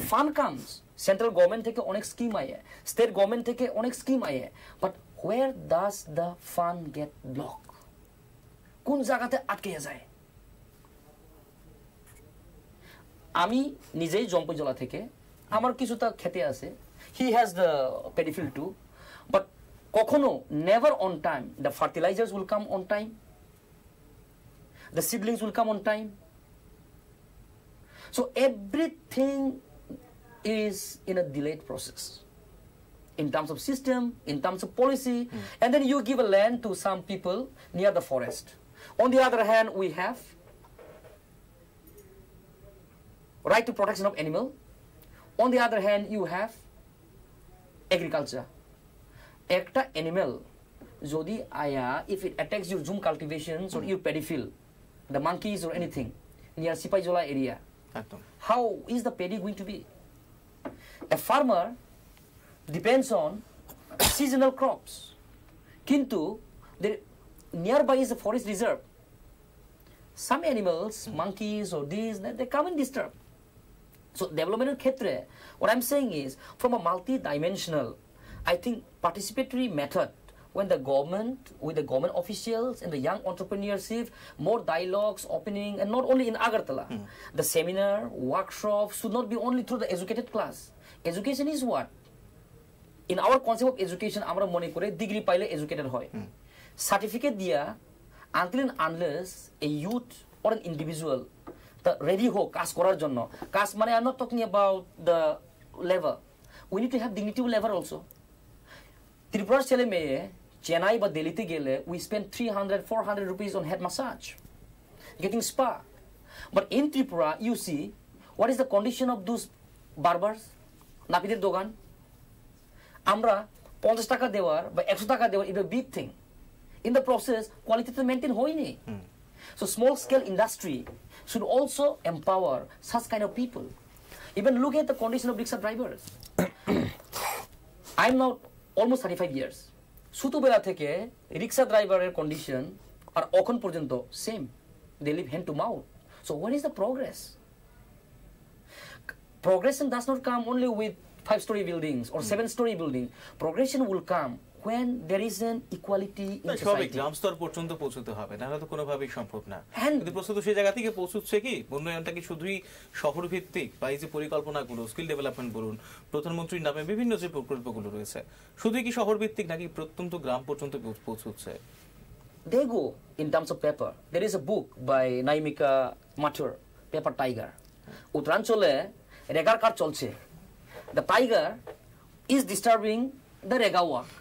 Fund comes. Central government theke onek scheme aaye. State government theke onek scheme aaye. But where does the fund get blocked? Kun jagate atke jay. Ami nijei Jompojola theke. Amar kisuta khete ase. He has the paddy field too. But Kokono, never on time. The fertilizers will come on time. The seedlings will come on time. So everything is in a delayed process. In terms of system, in terms of policy. And then you give a land to some people near the forest. On the other hand, we have right to protection of animal. On the other hand, you have agriculture. Ekta animal, jodi aya, if it attacks your zoom cultivations or your paddy field, the monkeys or anything, near Sipaijola area, how is the paddy going to be? A farmer depends on seasonal crops. Kintu, nearby is a forest reserve. Some animals, monkeys or these, they come and disturb. So development khetre, what I'm saying is, from a multi-dimensional, I think participatory method, when the government, with the government officials and the young entrepreneurship, more dialogues opening, and not only in Agartala, the seminar, workshops should not be only through the educated class. Education is what? In our concept of education, amra mone kore degree paile educated hoy. Certificate dia, until and unless a youth or an individual, the ready ho, kas korar jonno. Kas mane, I'm not talking about the level. we need to have dignity level also. Tripura chele meye Chennai বা দিল্লিতে গেলে we spend 300-400 rupees on head massage, getting spa. But in Tripura, you see, what is the condition of those barbers? নাপিতের দোকান আমরা 50 টাকা দেওয়ার বা 100 টাকা দেওয়ার, it's a big thing. In the process, quality to maintain হয়নি. So small scale industry should also empower such kind of people. Even look at the condition of rickshaw drivers. I'm now almost 35 years. ছোটবেলা থেকে রিক্সা ড্রাইভারের কন্ডিশন আর এখন পর্যন্ত same, they live hand to mouth. So what is the progress? Progression does not come only with 5-story buildings or 7-story building. Progression will come when there is an equality in
সবাই
society.
গ্রাম স্তর পর্যন্ত পৌঁছতে হবে, নাহলে তো কোনোভাবেই সম্ভব না।
And
কিন্তু প্রস্তুত সেই জায়গা থেকে পৌঁছচ্ছে কি উন্নয়নটা কি শুধুই শহর ভিত্তিক, বা এই যে পরিকল্পনাগুলো, স্কিল ডেভেলপমেন্ট বলুন, প্রধানমন্ত্রীর নামে বিভিন্ন যে প্রকল্পগুলো রয়েছে, শুধুই কি শহর ভিত্তিক নাকি প্রত্যন্ত গ্রাম পর্যন্ত পৌঁছচ্ছে?
they go in terms of paper. There is a book by Naimika Mathur, Paper Tiger. উত্তরাঞ্চলে রেগার কাজ চলছে. The tiger is disturbing the rega work.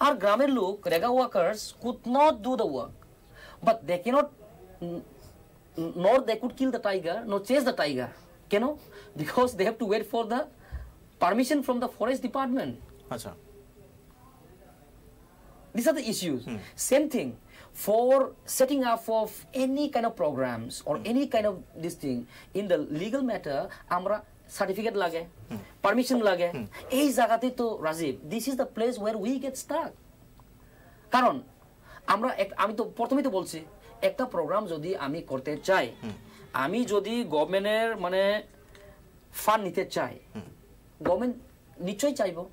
Our গ্রামের লোক, rega workers, could not do the work, but they cannot, nor they could kill the tiger, nor chase the tiger. You know, because they have to wait for the permission from the forest department.
আচ্ছা,
These are the issues. Same thing for setting up of any kind of programs or any kind of this thing in the legal matter. Amra certificate lage, permission lage. এই জায়গাতে তো Rajib, this is the place where we get stuck. কারণ আমরা আমি তো প্রথমেই তো বলছি, একটা প্রোগ্রাম যদি আমি করতে চাই, আমি যদি গভর্নমেন্টের মানে ফান্ড নিতে চাই, গভর্নমেন্ট নিশ্চয়ই চাইবো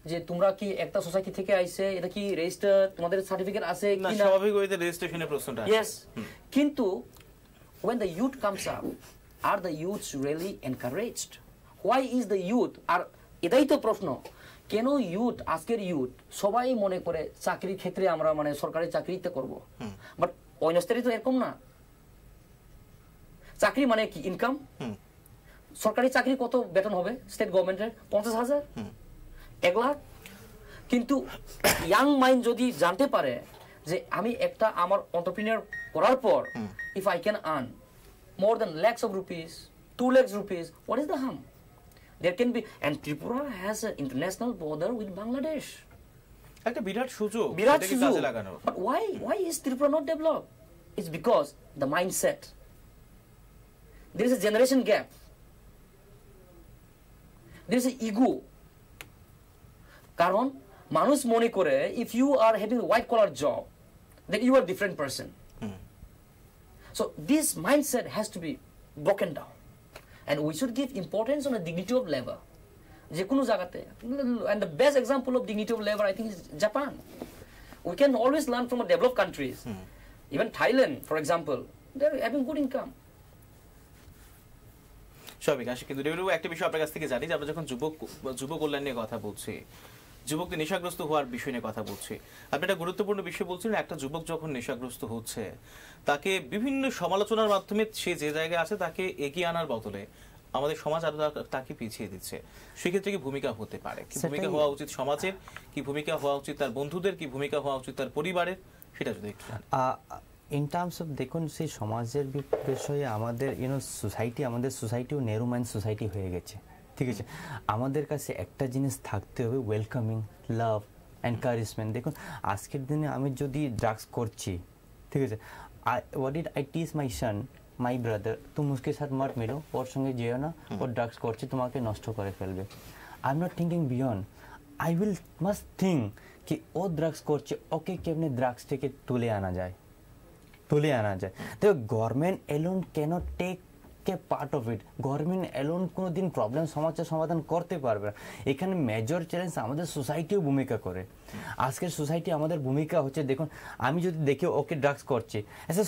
যে তোমরা কি একটা সোসাইটি থেকে আইছে, এটা কি রেজিস্টার, তোমাদের সার্টিফিকেট আছে
না
কি না।
স্বাভাবিক ওইতে রেজিস্ট্রেশনের প্রশ্নটা।
Yes, কিন্তু when the youth comes up, are the youths really encouraged? Why is the youth, আর এটাই তো প্রশ্ন, কেন ইউথ, আজকের ইউথ সবাই মনে করে চাকরির ক্ষেত্রে আমরা মানে সরকারি চাকরিতে করব, বাট অন্যস্তরে তো এরকম না। চাকরি মানে কি ইনকাম, সরকারি চাকরি কত বেতন হবে স্টেট গভর্নমেন্টের? 50,000, 1 লাখ। কিন্তু ইয়াং মাইন্ড যদি জানতে পারে যে আমি একটা আমার এন্টারপ্রেনিউর করার পর if I can earn more than lakhs of rupees, 2 lakhs rupees, what is the harm? There can be, and Tripura has an international border with Bangladesh.
একটা বিরাট সুযোগ,
বিরাট
এটাকে
সুযোগ।
কাজে লাগানো।
But why is Tripura not developed? It's because the mindset. There is a generation gap. There is an ego. কারণ মানুষ মনে করে if you are having a white collar job, then you are a different person. So this mindset has to be broken down, and we should give importance on a dignity of labor. যে কোনো জায়গাতে, and the best example of dignity of labor I think is Japan. We can always learn from a developed countries. Even Thailand, for example, they're having good income.
স্বাভাবিক আসে, কিন্তু একটা বিষয় আপনার কাছ থেকে জানি যে আমরা যখন যুব কল্যাণ নিয়ে কথা বলছি, যুবকদের নেশাগ্রস্ত হওয়ার বিষয় নিয়ে কথা বলছি, আপনি একটা গুরুত্বপূর্ণ বিষয় বলছিলেন, একটা যুবক যখন নেশাগ্রস্ত হচ্ছে তাকে বিভিন্ন সমালোচনার মাধ্যমে সে যে জায়গায় আছে তাকে এগিয়ে আনার বদলে আমাদের সমাজ আরো তাকে পিছিয়ে দিচ্ছে। সেক্ষেত্রে কি ভূমিকা হতে পারে? কি ভূমিকা হওয়া উচিত সমাজের, কি ভূমিকা হওয়া উচিত তার বন্ধুদের, কি ভূমিকা হওয়া উচিত তার পরিবারের, সেটা যদি একটু
ইন টার্মস অফ দেখুন সেই সমাজের বিষয়ে আমাদের সোসাইটি, আমাদের সোসাইটিও নেরো মাইন্ড সোসাইটি হয়ে গেছে। ঠিক আছে, আমাদের কাছে একটা জিনিস থাকতে হবে, ওয়েলকামিং, লাভ, এনকারেজমেন্ট। দেখুন আজকের দিনে আমি যদি ড্রাগস করছি, ঠিক আছে, what did I teach my son, my brother, तुम उसके साथ मत मिलो, ওর সঙ্গে যেও না, ও ড্রাগস করছে, তোমাকে নষ্ট করে ফেলবে। I am not thinking beyond, I will must think কি ও ড্রাগস করছে, ওকে কেমনে ড্রাগস থেকে তুলে আনা যায়। তো গভর্নমেন্ট এলোন ক্যানট টেক কে part of it. Government alone কোনোদিন প্রবলেম সমস্যার সমাধান করতে পারবে না। এখানে মেজর চ্যালেঞ্জ আমাদের সোসাইটিও ভূমিকা করে। আজকের সোসাইটি আমাদের ভূমিকা হচ্ছে, দেখুন আমি যদি দেখি ওকে ড্রাগস করছে, as a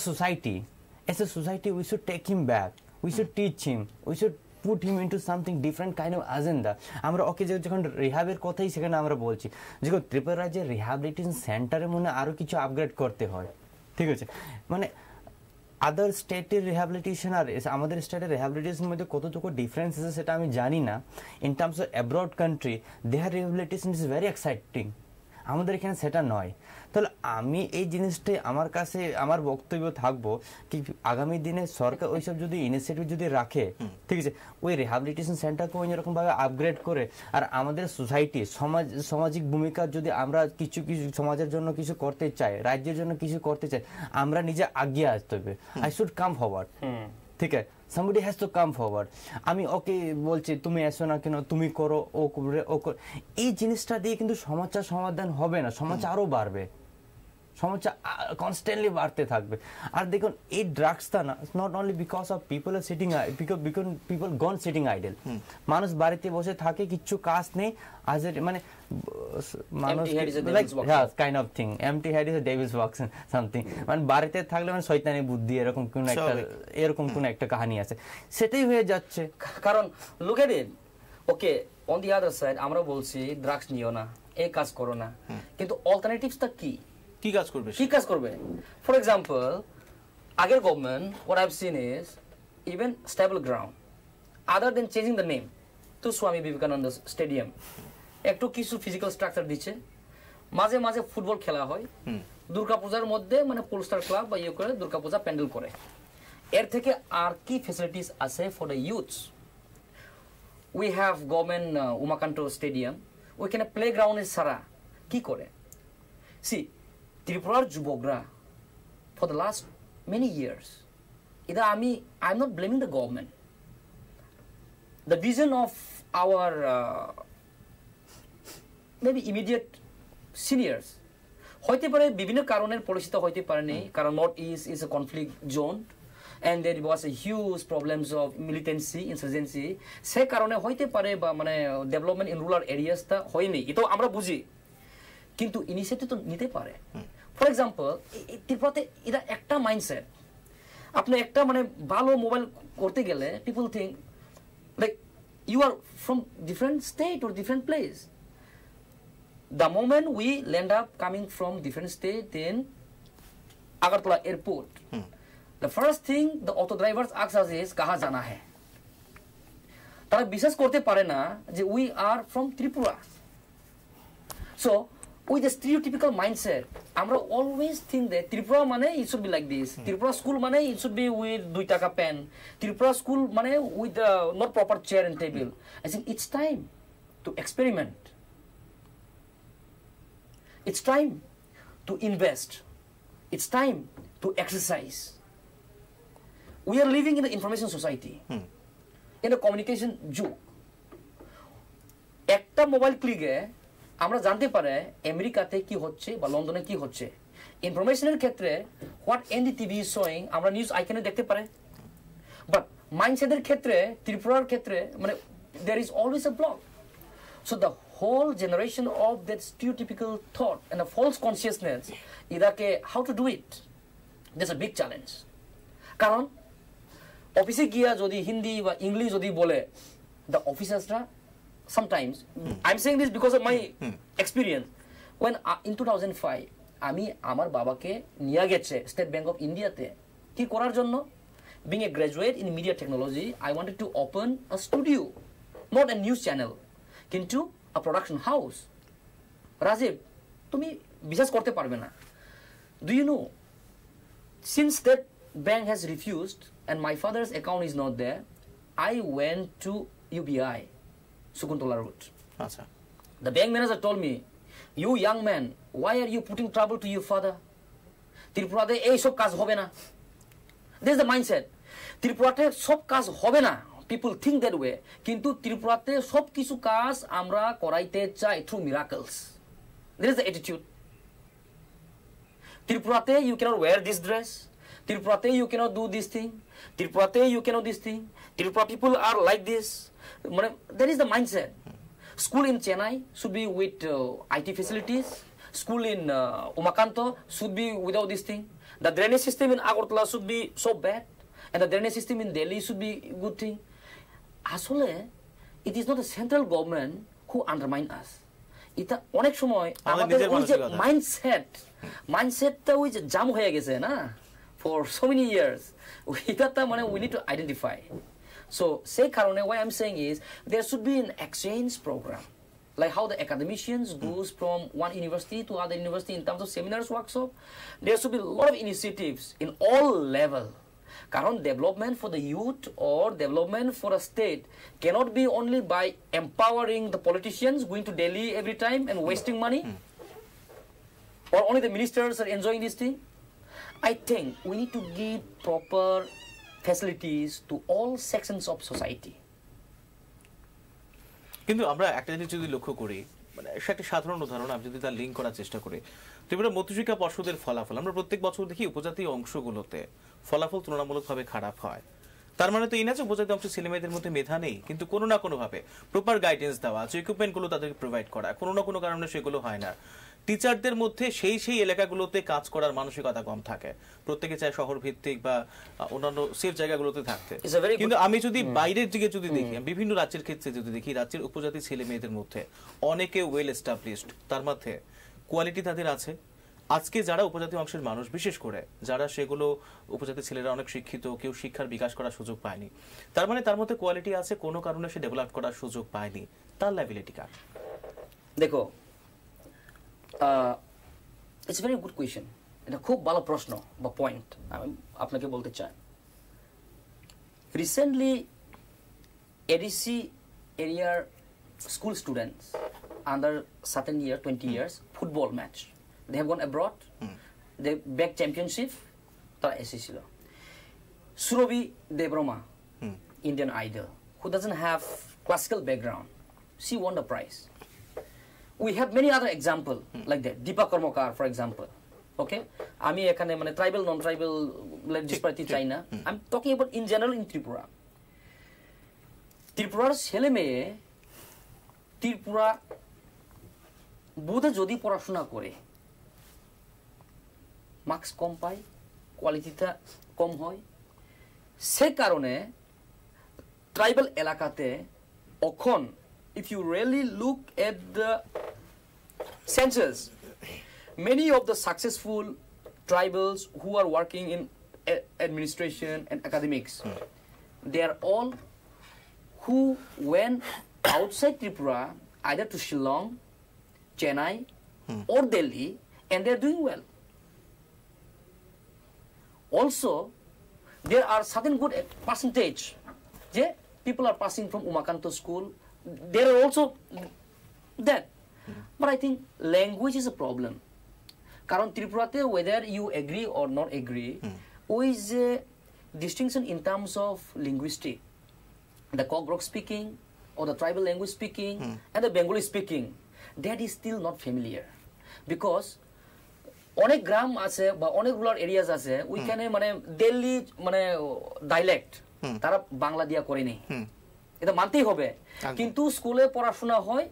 society we should take him back, we should teach him, we should put him into something different kind of agenda. আমরা ওকে যখন রিহাবের কথাই সেখানে আমরা বলছি, যখন ত্রিপুরা রাজ্যের রিহাবিলিটেশন সেন্টারে মনে আরও কিছু আপগ্রেড করতে হয়। ঠিক আছে, মানে আদার স্টেটের রিহ্যাবিলিটেশন আর আমাদের স্টেটের রিহ্যাবিলিটেশনের মধ্যে কতটুকু ডিফারেন্স আছে সেটা আমি জানি না। In terms of abroad country there rehabilitation is very exciting, আমাদের এখানে সেটা নয়। তাহলে আমি এই জিনিসটাই আমার কাছে আমার বক্তব্য থাকবো কি আগামী দিনে সরকার ওইসব যদি ইনিশিয়েটিভ যদি রাখে, ঠিক আছে, ওই রিহ্যাবিলিটেশন সেন্টারকে ওই রকমভাবে আপগ্রেড করে, আর আমাদের সোসাইটি সামাজিক ভূমিকা যদি আমরা কিছু সমাজের জন্য কিছু করতে চাই, রাজ্যের জন্য কিছু করতে চাই, আমরা নিজে আগিয়ে আসতে হবে। আই শুড কাম ফরওয়ার্ড, ঠিক আছে, somebody has to come forward। আমি ওকে বলছি তুমি এসো না কেন, তুমি করো, ও করে ও করে, এই জিনিসটা দিয়ে কিন্তু সমস্যার সমাধান হবে না, সমস্যা আরো বাড়বে, সমস্যা কনস্ট্যান্টলি বাড়তে থাকবে। আর দেখুন এই ড্রাগসটা না not only because of people are sitting, because people gone sitting idle, মানুষ বাড়িতে বসে থাকে, কিচ্ছু কাজ নেই, আজ মানে মানুষ kind of thing, empty head is a devil's works something, মানে বাড়িতে থাকলে মানে শয়তানি বুদ্ধি, এরকম কোন একটা কাহিনী আছে, সেটাই হয়ে যাচ্ছে।
কারণ look at it, okay on the other side আমরা বলছি ড্রাগস নিও না, এই কাজ করো না, কিন্তু অল্টারনেটিভসটা কি
কাজ করবে,
কি কাজ করবে? ফর এক্সাম্পল আগের government what I've seen is even stable ground other than changing the name to Swami Vivekananda Stadium, একটু কিছু ফিজিক্যাল স্ট্রাকচার দিচ্ছে, মাঝে মাঝে ফুটবল খেলা হয়, দুর্গাপূজার মধ্যে মানে পোলস্টার ক্লাব বা ইয়ে করে দুর্গাপূজা প্যান্ডেল করে, এর থেকে আর কি ফ্যাসিলিটিস আছে for the youths? We have government Umakanta stadium, ওইখানে প্লে গ্রাউন্ডের ছাড়া কি করে? সি ত্রিপুরার যুবকরা for the last many years, I'm not blaming the government. The vision of our maybe immediate seniors হইতে পারে বিভিন্ন কারণের পরিচিত হইতে পারেনি, কারণ north east is a conflict zone and there was a huge problems of militancy, insurgency, সে কারণে হইতে পারে, বা মানে ডেভেলপমেন্ট ইন রুরাল এরিয়াসটা হয়নি, এটা আমরা বুঝি, কিন্তু ইনিশিয়েটিভ তো নিতে পারে। ফর এক্সাম্পল ত্রিপুরাতে এটা একটা মাইন্ডসেট, আপনি একটা মানে ভালো মোবাইল করতে গেলে people think like you are from different state or different place. The moment we land up coming from different state in Agartala airport, the first thing the auto drivers ask us is কাহা জানা হ্যায়। তারা বিশ্বাস করতে পারে না যে we are from Tripura. So with the stereotypical mindset, আমরা always think that Tripura মানে it should be like this, Tripura school মানে it should be with 2 টাকা pen, Tripura school মানে with not proper chair and table. I think it's time to experiment, it's time to invest, it's time to exercise. We are living in an information society, in a communication যুগ। একটা মোবাইল ক্লিকে আমরা জানতে পারে আমেরিকাতে কি হচ্ছে বা লন্ডনে কি হচ্ছে। ইনফরমেশনের ক্ষেত্রে হোয়াট এনডিটিভি ইজ শোয়িং আমরা নিউজ আইকনে দেখতে পারে, বাট মাইন্ডসেটের ক্ষেত্রে ত্রিপুরার ক্ষেত্রে মানে there is always a block. So the whole generation of that stereotypical thought and a false consciousness, এটাকে how to do it, there's a big challenge. কারণ অফিসে গিয়া যদি হিন্দি বা ইংলিশ যদি বলে, the officersরা sometimes, I'm saying this because of my experience, when in 2005 আমি আমার বাবাকে নিয়ে গেছে স্টেট ব্যাংক অফ ইন্ডিয়াতে, কি করার জন্য? being a graduate in media technology, I wanted to open a studio, not a news channel, কিন্তু a production house. রাজীব, তুমি বিশ্বাস করতে পারবে না, do you know, since that bank has refused and my father's account is not there, I went to UBI Sukuntola route. The bank manager told me, you young man, why are you putting trouble to your father? Tripurate ei sob kaj hobe na. This is the mindset. Tripurate sob kaj hobe na. People think that way. Kintu Tripurate sob kichu kaj amra koraite chai through miracles. This is the attitude. Tripurate you cannot wear this dress. Tripurate you cannot do this thing. Tripurate you cannot this thing. Tripura people are like this. That is the mindset. School in Chennai should be with IT facilities. School in Umakanto should be without this thing. The drainage system in Agartala should be so bad, and the drainage system in Delhi should be a good thing. Asole, it is not the central government who undermine us. এটা অনেক সময় আমাদের ওই যে মাইন্ডসেটটা ওই যে জাম হয়ে গেছে না। for so many years. We need to identify. So, say karone, why I'm saying is there should be an exchange program, like how the academicians goes from one university to other university in terms of seminars, workshop. There should be a lot of initiatives in all level. Karon development for the youth or development for a state cannot be only by empowering the politicians going to Delhi every time and wasting money, or only the ministers are enjoying this thing. I think we need to give proper facilities to all sections of society.
কিন্তু আমরা একটা জিনিস যদি লক্ষ্য করি, মানে একটা সাধারণ উদাহরণ, আমি যদি তার লিঙ্ক করার চেষ্টা করি, ত্রিপুরা মধ্যশিক্ষা পর্ষদের ফলাফল আমরা প্রত্যেক বছর দেখি উপজাতি অংশগুলোতে ফলাফল তুলনামূলকভাবে খারাপ হয়। তার মানে তো এই না যে উপজাতি অংশের ছেলেমেয়েদের মধ্যে মেধা নেই, কিন্তু কোনো না কোনোভাবে প্রপার গাইডেন্স দেওয়া আছে, ইকুইপমেন্টগুলো তাদেরকে প্রোভাইড করা, কোনো না কোনো কারণে সেগুলো হয় না। টিচারদের মধ্যে সেই এলাকাগুলোতে কাজ করার মানসিকতা কম থাকে, প্রত্যেকে চায় শহর ভিত্তিক বা অন্যান্য সেফ জায়গাগুলোতে থাকতে। কিন্তু আমি যদি বাইরের দিকে যদি দেখি, বিভিন্ন রাজ্যের ক্ষেত্রে যদি দেখি, রাজ্যের উপজাতি ছেলে মেয়েদের মধ্যে অনেকে ওয়েল এস্টাবলিশড, তার মধ্যে কোয়ালিটি তাদের আছে। আজকে যারা উপজাতি অংশের মানুষ, বিশেষ করে যারা সেগুলো উপজাতি ছেলেরা অনেক শিক্ষিত, কেউ শিক্ষার বিকাশ করার সুযোগ পায়নি, তার মানে তার মধ্যে কোয়ালিটি আছে, কোনো কারণে সে ডেভেলপ করার সুযোগ পায়নি, তার লাইবিলিটি কার?
দেখো, ইটস ভেরি গুড কোয়েশ্চেন, এটা খুব ভালো প্রশ্ন বা পয়েন্ট আমি আপনাকে বলতে চাই। রিসেন্টলি এডিসি এরিয়ার school students under certain year 20 years football match, they have gone abroad, they back championship, তারা এসেছিল। সুরভি Debbarma, Indian Idol, who doesn't have classical background, she won the prize. We have many other example like that. Deepa Karmakar, for example. Okay, আমি এখানে মানে ট্রাইবাল নন ট্রাইবাল ডিসপারিটি চাই না, I'm talking about in general in Tripura. ত্রিপুরার ছেলে মেয়ে ত্রিপুরা বোধে যদি পড়াশোনা করে মার্কস কম পায়, কোয়ালিটিটা কম হয়, সে কারণে ট্রাইবাল এলাকাতে এখন if you really look at the census, many of the successful tribals who are working in administration and academics, they are all who went outside Tripura, either to Shillong, Chennai, or Delhi, and they are doing well. Also, there are certain good percentage, yeah, people are passing from Umakanto school. There are also that, but I think language is a problem. Karon Tripurate, whether you agree or not agree, is a distinction in terms of linguistic. The Kogrok speaking, or the tribal language speaking, and the Bengali speaking, that is still not familiar, because অনেক গ্রাম আছে বা অনেক রুরাল এরিয়াস আছে, ওইখানে মানে দিল্লি মানে ডাইলেক্ট তারা বাংলা দিয়া করে নেই, এটা মানতেই হবে। কিন্তু স্কুলে পড়াশোনা হয়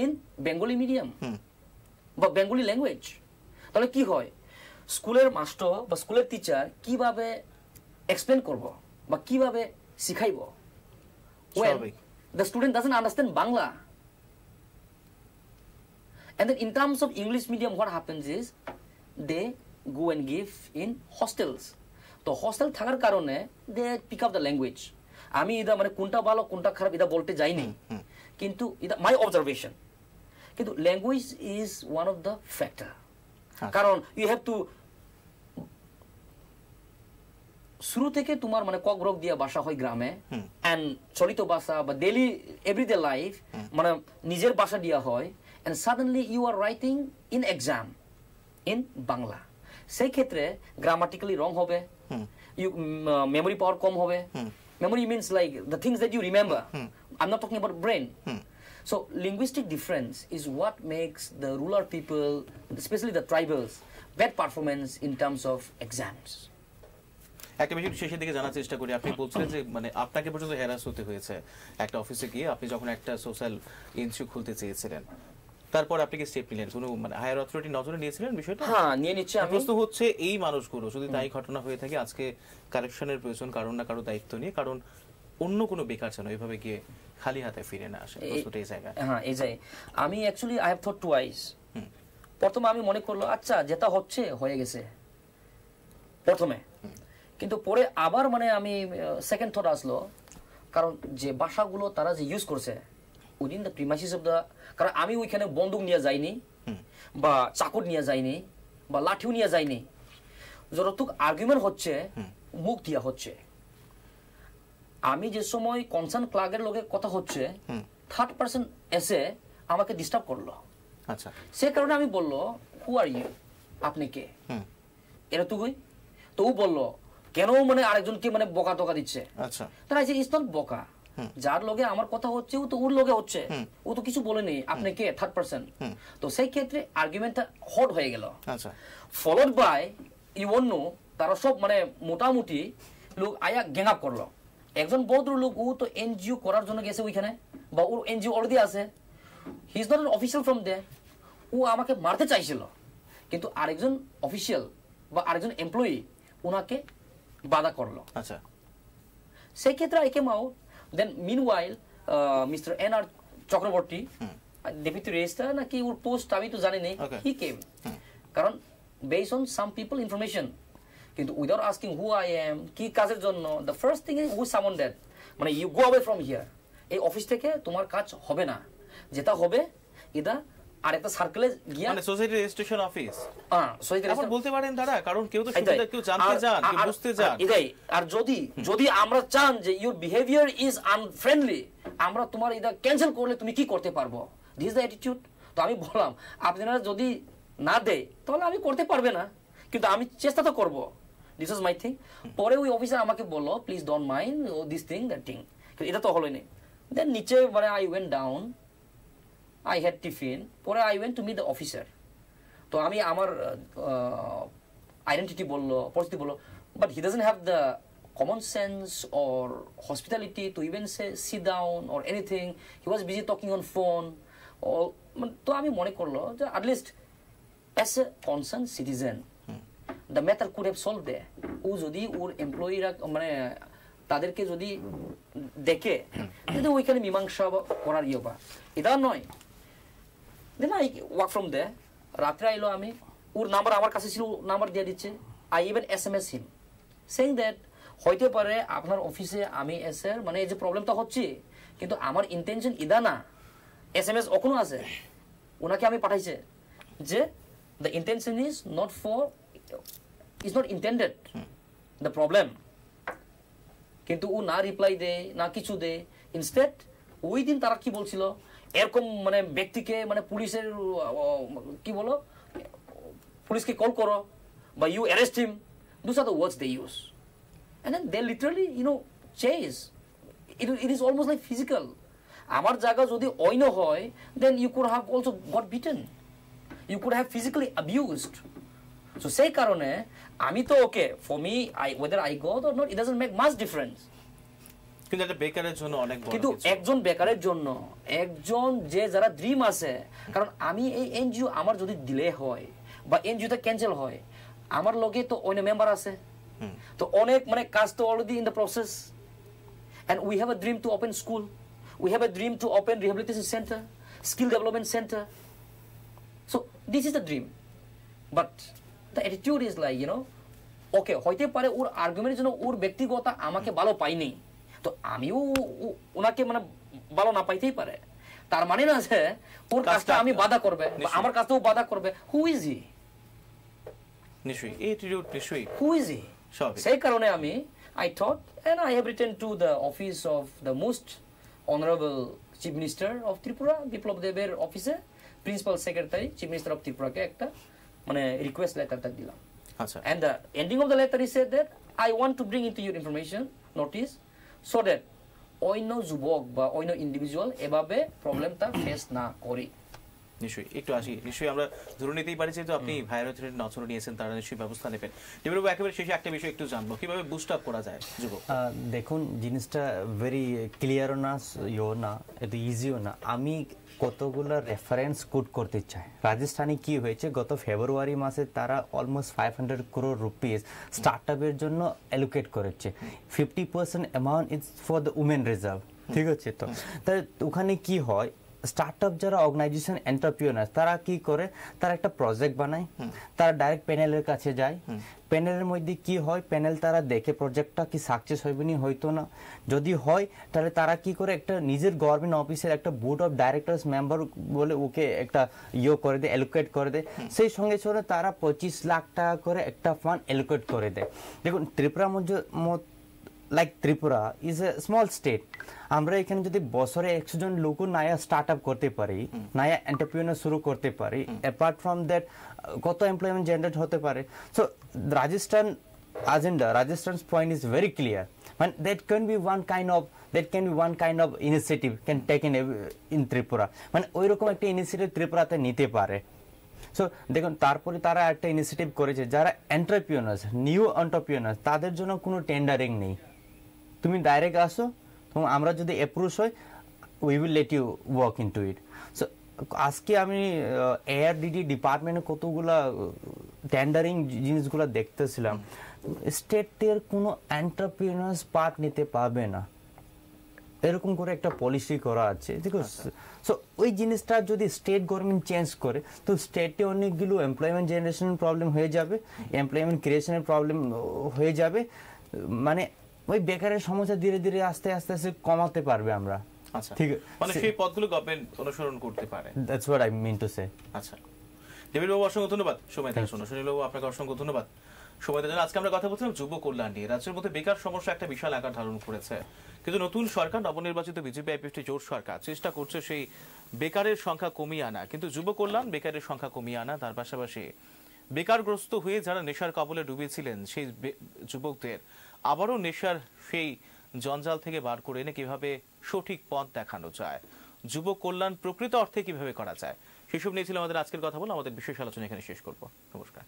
ইন বেঙ্গলি মিডিয়াম বা বেঙ্গলি ল্যাঙ্গুয়েজ, তাহলে কি হয়, স্কুলের মাস্টার বা স্কুলের টিচার কিভাবে এক্সপ্লেন করব বা কিভাবে শিখাইব when the student doesn't understand Bangla? And then in terms of English medium, what happens is they go and give in hostels. তো hostel থাকার কারণে they pick up the language. আমি এটা মানে কোনটা ভালো কোনটা খারাপ এটা বলতে যাইনি, কিন্তু এটা my observation, কিন্তু language is one of the factor. কারণ you have to শুরু থেকে তোমার মানে কগরক দিয়া ভাষা হয় গ্রামে, and চলিত ভাষা বা ডেইলি এভরিডে লাইফ মানে নিজের ভাষা দিয়া হয়, and suddenly you are writing in exam in Bangla, সেই ক্ষেত্রে গ্রামাটিক্যালি রং হবে, memory power কম হবে. Memory means like the things that you remember. I'm not talking about brain. So linguistic difference is what makes the rural people, especially the tribals, bad performance in terms of exams.
একটা বিষয় শেষের দিকে জানার চেষ্টা করি, আপনি বলছিলেন যে মানে আপনাকে পর্যন্ত হ্যারাস হতে হয়েছে একটা অফিসে গিয়ে, আপনি যখন একটা সোশ্যাল এনজিও খুলতে চেয়েছিলেন, তারপর আপনি কি স্টেপ নিলেন, কোনো মানে হায়ার অথরিটি নজরে নিয়েছিলেন বিষয়টা?
হ্যাঁ, নিয়ে নিচ্ছে।
প্রশ্ন হচ্ছে এই মানুষগুলো যদি তাই ঘটনা হয়ে থাকে, আজকে কারেকশনের প্রয়োজন কারণ না কারো দায়িত্ব নিয়ে, কারণ অন্য কোনো বেকার যেন এইভাবে গিয়ে খালি হাতে ফিরে না আসে। প্রশ্নটা এই জায়গায়।
হ্যাঁ, এই জায়গায় আমি actually I have thought twice. প্রথমে আমি মনে করলো আচ্ছা যেটা হচ্ছে হয়ে গেছে, প্রথমে, কিন্তু পরে আবার মানে আমি সেকেন্ড থট আসলো, কারণ যে ভাষাগুলো তারা যে ইউজ করছে উইদিন দ্য প্রিমাইসিস অফ দ্য, কারণ আমি ওইখানে বন্দুক নিয়ে যাইনি বা চাকর নিয়ে যাইনি বা লাঠিও নিয়ে যাইনি, যতটুকু আর্গুমেন্ট হচ্ছে মুখ দিয়া হচ্ছে। আমি যে সময় কনসার্ন ক্লার্কের লোকে কথা হচ্ছে, থার্ড পার্সন এসে আমাকে ডিস্টার্ব করলো।
আচ্ছা,
সে কারণে আমি বললো হু আর ইউ, আপনি কে, এরকমই। তো ও বললো কেন মানে আরেকজনকে মানে বকা টকা দিচ্ছে।
আচ্ছা,
তারা ইটস নট বকা, যার লগে আমার কথা হচ্ছে ও তো ওর লগে হচ্ছে, ও তো কিছু বলেনি, আপনি কে, থার্ড পার্সন। তো সেই ক্ষেত্রে আর্গুমেন্টটা হট হয়ে গেল।
আচ্ছা,
ফলোড বাই ইউ অন্য, তারা সব মানে মোটামুটি লোক আয়া গ্যাং আপ করলো। একজন ভদ্র লোক, ও তো এনজিও করার জন্য গেছে ওইখানে, বা ওর এনজিও অলরেডি আছে, he is not an official from they, ও আমাকে মারতে চাইছিল, কিন্তু আরেকজন অফিসিয়াল বা আরেকজন এমপ্লয়ি ওনাকে বাধা করলো।
আচ্ছা,
সেই ক্ষেত্রে I came out. Then meanwhile mister N R. Chakraborty, deputy registrar নাকি ওর পোস্ট আমি তো জানি না, হি কেম, কারণ based on some people information, কিন্তু without asking who I am, কি কাজের জন্য, the first thing is we summon that, মানে you go away from here, এই অফিস থেকে তোমার কাজ হবে না, যেটা হবে এটা আরেকটা সার্কেলে গিয়া,
মানে সোসাইটি রেজিস্ট্রেশন অফিস।
সোসাইটি
এখন বলতে পারেন দাদা, কারণ কেউ তো সুবিধা, কেউ জানতে চান, কেউ বুঝতে চান।
এটাই। আর যদি আমরা চান যে ইউর বিহেভিয়ার ইজ আনফ্রেন্ডলি, আমরা তোমার এটা ক্যান্সেল করলে তুমি কি করতে পারবো, দিস দ্য অ্যাটিটিউড। তো আমি বললাম আপনারা যদি না দেয় তাহলে আমি করতে পারবে না, কিন্তু আমি চেষ্টা তো করবো, দিস ইজ মাই থিং। পরে ওই অফিসার আমাকে বললো please don't mind this thing that thing, এটা তো হলোই না। দেন নিচে মানে I went down, I had tiffin, পরে I went to meet the officer. তো আমি আমার আইডেন্টিটি বললো, পরিস্থিতি বললো, but he doesn't have the common sense or hospitality to even say sit down or anything. He was busy talking on phone. তো আমি মনে করলো যে at least as a concerned citizen, the matter could have solved there. ও যদি ওর এমপ্লয়িরা মানে তাদেরকে যদি দেখে যদি ওইখানে মীমাংসা করার ইয়ে বা এটা নয়। Then I walk from there. রাত্রে আইলো, আমি ওর নাম্বার আমার কাছে ছিল, নাম্বার দিয়ে দিচ্ছে। I even SMS him saying that হইতে পারে আপনার অফিসে আমি এসে মানে এই যে প্রবলেমটা হচ্ছে, কিন্তু আমার ইন্টেনশন ইদা না। SMS এখনো আছে, ওনাকে আমি পাঠাইছে যে the intention is not intended the problem, কিন্তু ও না রিপ্লাই দেয় না কিছু দেয়। ইনস্টেড ওই দিন তারা কি বলছিল, এরকম মানে ব্যক্তিকে মানে পুলিশের কি বলো, পুলিশকে কল করো বা you arrest him, those are the words they use, and then they literally chase. It is almost like physical. আমার জায়গা যদি অন্য হয়, then you could have also got beaten, you could have physically abused. So সেই কারণে আমি তো ওকে, for me whether I go or not, it doesn't make much difference.
কিন্তু একটা বেকারের জন্য অনেক বড়,
কিন্তু একজন বেকারের জন্য, একজন যে যারা ড্রিম আছে, কারণ আমি এই এনজিও আমার যদি ডিলে হয় বা এনজিওটা ক্যান্সেল হয়, আমার লগে তো অন্য মেম্বার আছে, তো অনেক মানে কাজ তো already in the process, and we have a dream to open school, we have a dream to open rehabilitation center, skill development center. So this is the dream, but the attitude is like okay, হইতে পারে ওর আর্গুমেন্টের জন্য ওর ব্যক্তিগত আমাকে ভালো পাইনি, তো আমিও ওনাকে মানে ভালো না পাইতেই পারে, তার মানে না যে ওর কাজটা আমি বাধা করবে বা আমার কাজটাও বাধা করবে। Who is he?
নিশ্চয়ই অ্যাটিটিউড, নিশ্চয়ই
হু ইজ হি? সেই কারণে আমি I thought, and I have written to the office of the most honorable Chief Minister of Tripura, Biplab Deber office, Principal Secretary, Chief Minister of Tripura কে একটা মানে রিকোয়েস্ট লেটারটা দিলাম।
আচ্ছা,
and the ending of the letter he said that I want to bring into your information notice so that অন্য যুবক বা অন্য ইন্ডিভিজুয়াল এভাবে প্রবলেমটা ফেস না করে।
নিশ্চয়ই একটু আসি, নিশ্চয়ই আমরা ধরে নিতেই পারি যেহেতু আপনি ভাইয়ের অথরিটির নজর নিয়েছেন, তারা নিশ্চয়ই ব্যবস্থা নেবেন। ডিবিবাবু, একেবারে শেষে একটা বিষয় একটু জানবো, কিভাবে বুস্ট আপ করা যায় যুবক?
দেখুন, জিনিসটা ভেরি ক্লিয়ারও না, না এত ইজিও না। আমি কতগুলো রেফারেন্স কোট করতে চাই। রাজস্থানে কি হয়েছে, গত ফেব্রুয়ারি মাসে তারা অলমোস্ট 500 crore রুপিস স্টার্ট আপের জন্য অ্যালোকেট করেছে। 50% amount is for the women reserve, ঠিক আছে? তো ওখানে কি হয়, স্টার্টআপ যারা অর্গানাইজেশন এন্টারপ্রেনার তারা কি করে, তারা একটা প্রজেক্ট বানায়, তারা ডাইরেক্ট প্যানেলের কাছে যায়, প্যানেলের মধ্যে কি হয়, প্যানেল তারা দেখে প্রজেক্টটা কি সাকসেস হইবে নি হয়তো না, যদি হয় তাহলে তারা কি করে একটা নিজের গভর্নমেন্ট অফিসের একটা বোর্ড অফ ডাইরেক্টরস মেম্বার বলে ওকে একটা করে দেয়, অ্যালোকেট করে দেয়, সেই সঙ্গে সঙ্গে তারা 25 লাখ টাকা করে একটা ফান্ড অ্যালোকেট করে দেয়। দেখুন ত্রিপুরার মধ্যে like Tripura is a small state, আমরা এখানে যদি বছরে 100 জন লোক নয়া স্টার্ট আপ করতে পারি, নয়া এন্টারপ্রেনার শুরু করতে পারি, অ্যাপার্ট ফ্রম দ্যাট কত এমপ্লয়মেন্ট জেনারেট হতে পারে। So Rajasthan agenda, Rajasthan's point is very clear. And that can be one kind of initiative can taken in Tripura. মানে ওই রকম একটা ইনিশিয়েটিভ ত্রিপুরাতে নিতে পারে। সো দেখুন তারপরে তারা একটা ইনিশিয়েটিভ করেছে, যারা এন্টারপ্রেনার্স, নিউ এন্টারপ্রেনার্স, তাদের জন্য কোনো টেন্ডারিং নেই, তুমি ডাইরেক্ট আসো, আমরা যদি অ্যাপ্রুভ হয় we will let you work into it. So আজকে আমি এআরডিডি ডিপার্টমেন্টে কতগুলা টেন্ডারিং জিনিসগুলো দেখতেছিলাম, স্টেটের কোনো এন্টারপ্রেনার্স পার্ট নিতে পারবে না, এরকম করে একটা পলিসি করা আছে। দেখো সো ওই জিনিসটা যদি স্টেট গভর্নমেন্ট চেঞ্জ করে তো স্টেটে অনেকগুলো এমপ্লয়মেন্ট জেনারেশন প্রবলেম হয়ে যাবে, এমপ্লয়মেন্ট ক্রিয়েশনের প্রবলেম হয়ে যাবে, মানে ওই বেকারের সমস্যা ধীরে ধীরে আস্তে আস্তে আস্তে কমাতে পারবে আমরা।
আচ্ছা, ঠিক আছে, মানে সেই পথগুলো গভর্নমেন্ট অনুসরণ করতে পারে।
That's what I mean to say.
আচ্ছা ডেভিড বাবু অসংখ্য ধন্যবাদ সময় দেওয়ার জন্য। সুনীল বাবু আপনাকে অসংখ্য ধন্যবাদ সময় দেওয়ার জন্য। আজকে আমরা কথা বলছিলাম যুব কল্যাণ নিয়ে। রাজ্যের মধ্যে বেকার সমস্যা একটা বিশাল আকার ধারণ করেছে, কিন্তু নতুন সরকার, নবনির্বাচিত বিজেপি আইপিএফটি জোট সরকার চেষ্টা করছে সেই বেকারের সংখ্যা কমিয়ে আনা, কিন্তু যুব কল্যাণ বেকারের সংখ্যা কমিয়ে আনা, তার পাশাপাশি বেকারগ্রস্ত হয়ে যারা নেশার কবলে ডুবেছিলেন সেই যুবকদের আবারও নেশার সেই জঞ্জাল থেকে বার করে এনে কিভাবে সঠিক পথ দেখানো যায়, যুব কল্যাণ প্রকৃত অর্থে কিভাবে করা যায়, সেসব নিয়ে ছিল আমাদের আজকের কথা বলে। আমাদের বিশেষ আলোচনা এখানে শেষ করব। নমস্কার।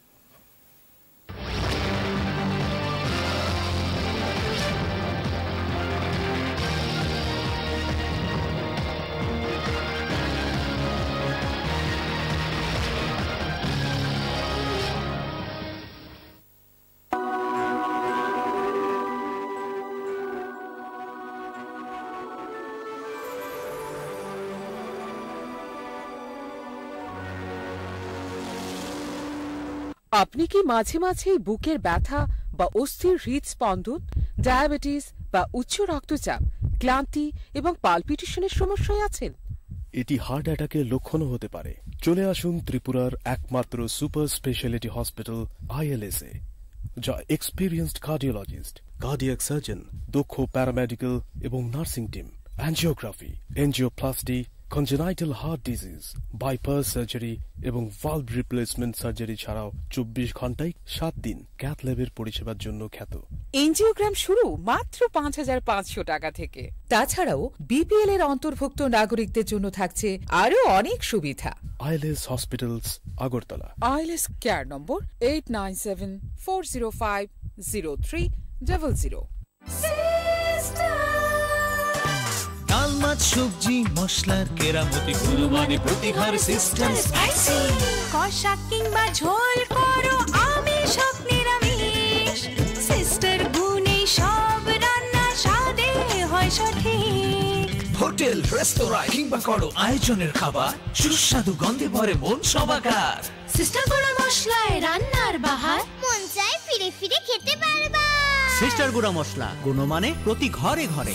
আপনি কি মাঝে মাঝে বুকের ব্যথা বা অস্থির হৃদস্পন্দন, ডায়াবেটিস বা উচ্চ রক্তচাপ, ক্লান্তি এবং পালপিটেশনের সমস্যায় আছেন?
এটি হার্ট অ্যাটাকের লক্ষণও হতে পারে। চলে আসুন ত্রিপুরার একমাত্র সুপার স্পেশালিটি হসপিটাল ILS-এ, যা এক্সপিরিয়েন্সড কার্ডিওলজিস্ট, কার্ডিয়াক সার্জন, দক্ষ প্যারামেডিক্যাল এবং nursing team, angiography, angioplasty, congenital heart disease, bypass surgery এবং ভালভ রিপ্লেসমেন্ট সার্জারি ছাড়াও 24 ঘন্টায় 7 দিন ক্যাথ ল্যাবের পরিষেবার জন্য খ্যাত।
এনজিওগ্রাম শুরু মাত্র 5,500 টাকা থেকে। তাছাড়াও বিপিএল এর অন্তর্ভুক্ত নাগরিকদের জন্য থাকছে আরো অনেক সুবিধা।
ILS hospitals, Agartala.
ILS care নম্বর 8974050300।
ডাল মাছ সবজি মশলার কেরামতি গুণমানে প্রতিঘর সিস্টেম স্পাইসি,
কষা কিংবা ঝোল করো আমিষ হোক নিরামিষ, সিস্টার গুণে সব রান্না স্বাদে হয় সঠিক।
হোটেল রেস্তোরাঁ কিংবা করো আয়োজনের খাবার, সুস্বাদু গন্ধে ভরে মন সবাকার।
সিস্টার গুঁড়া মশলায় রান্নার বাহার, মন চায় ফিরে ফিরে খেতে পারবা।
সিস্টার গুঁড়া মশলা, গুণমানে প্রতি ঘরে ঘরে।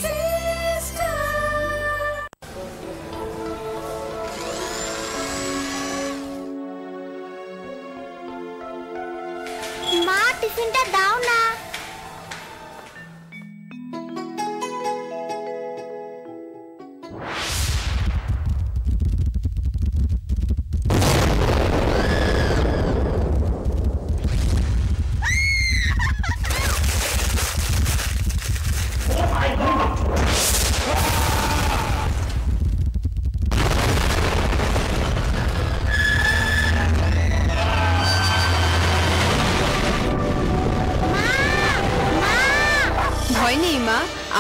মা টিফিনটা দাও না।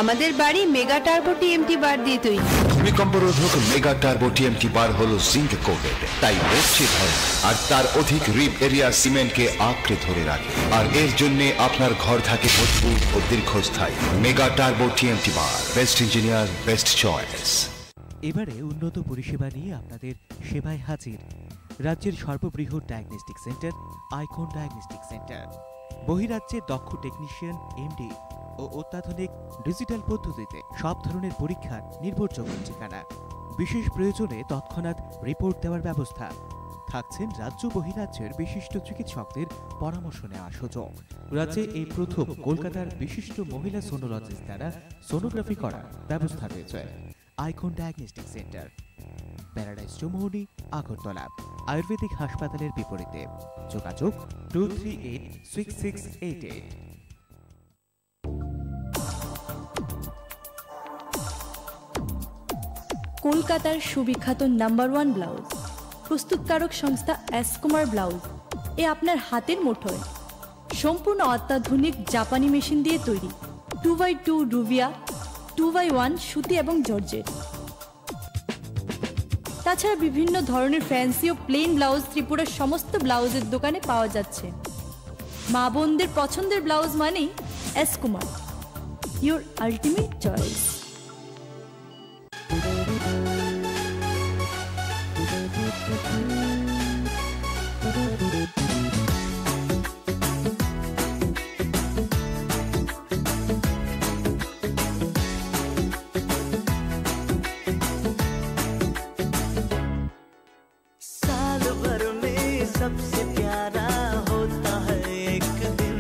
আমাদের বাড়ি মেগা টার্বো টিএমটি বার দিয়ে তৈরি।
ভূমিকম্প রোধক মেগা টার্বো টিএমটি বার হলো জিঙ্ক কোটেড, তাই মজবুত হয় আর তার অধিক রিপ এরিয়া সিমেন্টকে আঁকড়ে ধরে রাখে, আর এর জন্য আপনার ঘর থাকে মজবুত ও দীর্ঘস্থায়ী। Mega turbo TMT bar, best engineer, best choice.
এবারে উন্নত পরিষেবা নিয়ে আপনাদের সেবায় হাজির রাজ্যের সর্ববৃহৎ diagnostic centre Icon diagnostic centre. বহিরাজ্যে দক্ষ টেকনিশিয়ান, এমডি ও অত্যাধুনিক ডিজিটাল পদ্ধতিতে সব ধরনের পরীক্ষার নির্ভরযোগ্য ঠিকানা। বিশেষ প্রয়োজনে তৎক্ষণাৎ রিপোর্ট দেওয়ার ব্যবস্থা। থাকছেন রাজ্য বহিরাজ্যের বিশিষ্ট চিকিৎসকদের পরামর্শ নেওয়ার সুযোগ। রাজ্যে এই প্রথম কলকাতার বিশিষ্ট মহিলা সোনোলজিস্ট দ্বারা সোনোগ্রাফি করার ব্যবস্থা রয়েছে। Icon diagnostic centre, Paradise Choumuhani, Agartala. Ayurvedic হাসপাতালের বিপরীতে। যোগাযোগ 2386688।
কলকাতার সুবিখ্যাত নাম্বার 1 ব্লাউজ প্রস্তুতকারক সংস্থা এস কুমার ব্লাউজ এ আপনার হাতের মুঠোয়। সম্পূর্ণ অত্যাধুনিক জাপানি মেশিন দিয়ে তৈরি 2x2 রুভিয়া, 2x1 সুতি এবং জর্জেট। তাছাড়া বিভিন্ন ধরনের ফ্যান্সি ও প্লেন ব্লাউজ ত্রিপুরার সমস্ত ব্লাউজের দোকানে পাওয়া যাচ্ছে। মা বোনদের পছন্দের ব্লাউজ মানেই S Kumar, your ultimate choice.
सबसे प्यारा होता है एक दिन,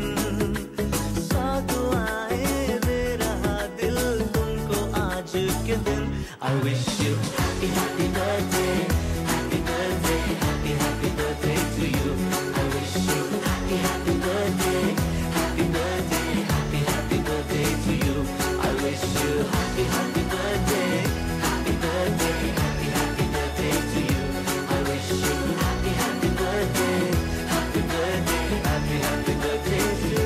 सौ दुआएं दे रहा दिल तुमको आज के दिन। I wish you happy happy birthday, happy birthday, happy happy birthday to you. I wish you happy happy birthday, happy birthday, happy happy birthday to you. I wish you happy happy birthday, happy birthday, happy happy birthday to you. I wish you happy happy birthday, happy birthday, happy happy birthday to you.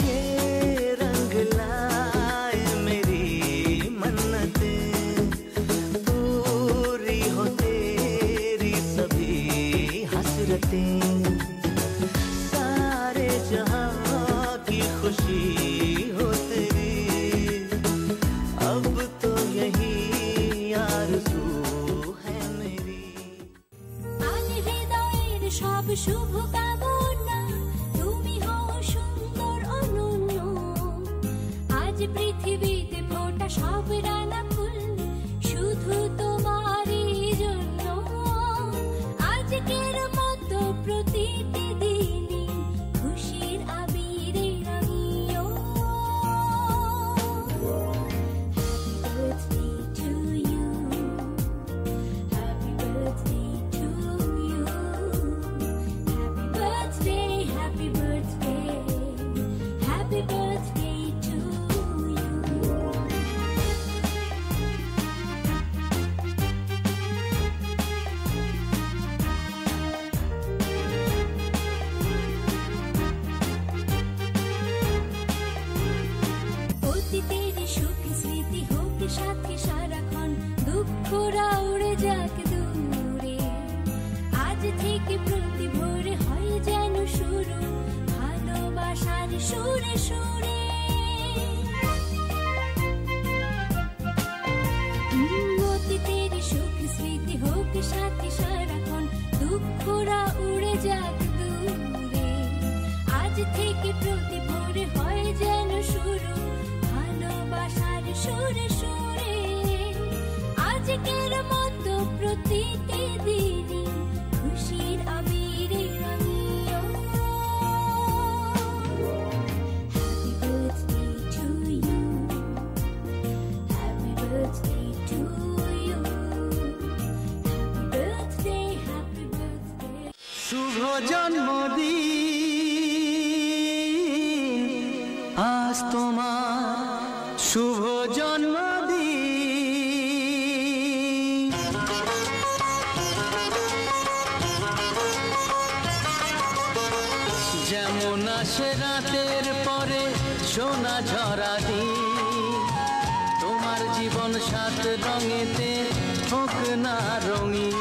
ये रंग लाए मेरी मन्नतें, पूरी हो तेरी सभी हसरतें, सारे जहां की खुशी हो तेरी, अब तो यही आरज़ू है मेरी।
আজ হৃদয়ের সব শুভ কামনা, তুমি হও সুন্দর অনন্য। আজ পৃথিবীতে ফোটা সব রানা ফুল শুধু তোমারই জন্য। আজকের মতো প্রতিটি দিনই খুশির আবিরে রাঙিও। Happy birthday to you, happy birthday, happy birthday, happy birthday to you. অতীতের সুখ স্মৃতি হোক সাথে সারাক্ষণ, দুঃখরা উড়ে যাক দূরে। আজ থেকে প্রতি ভোরে হয় যেন শুরু ভালোবাসার সুরে সুরে। অতীতের সুখ স্মৃতি হোক সাথে সারাক্ষণ, দুঃখরা উড়ে যাক দূরে। আজ থেকে প্রতি ভোরে হয় যেন শুরু ভালোবাসার সুরে সুরে। আজকের মতো প্রতিটি দিনই খুশির আবিরে রাঙিও। Happy birthday to you, happy birthday to you, happy birthday, happy birthday.
শুভ জন্মদিন আজ তোমার, শুভ জন্মদিন। যেমন আসে রাতের পরে সোনা ঝরা দিন, তোমার জীবন সাত রঙেতে হোক না রঙিন।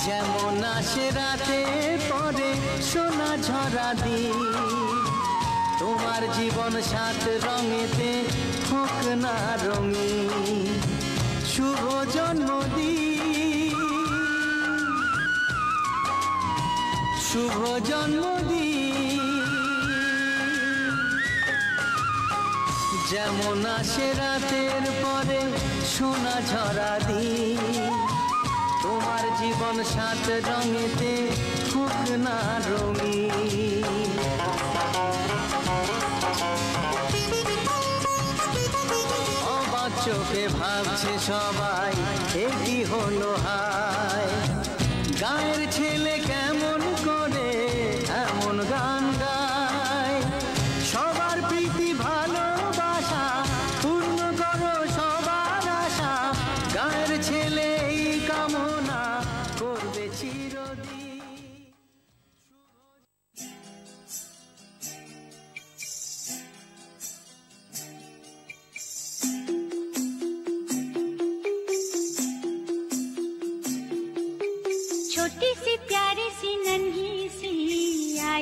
যেমন আসে রাতে পরে সোনা ঝরা দিন, তোমার জীবন সাত রঙেতে হোক না রঙিন। শুভ জন্মদিন, শুভ জন্মদিন। যেমন আসে রাতের পরে সোনা ঝরা দিন, তোমার জীবন সাত রঙেতে হোক না রঙিন। অবাক চোখে ভাবছে সবাই এ কি হলো হায়, গায়ের ছেলে কেমন করে এমন গান গায়। সবার প্রীতি ভালোবাসা পূর্ণ করো সবার আশা, গায়ের ছেলে এই কামনা করবে চিরদিন।
छोटी सी प्यारी सी नन्ही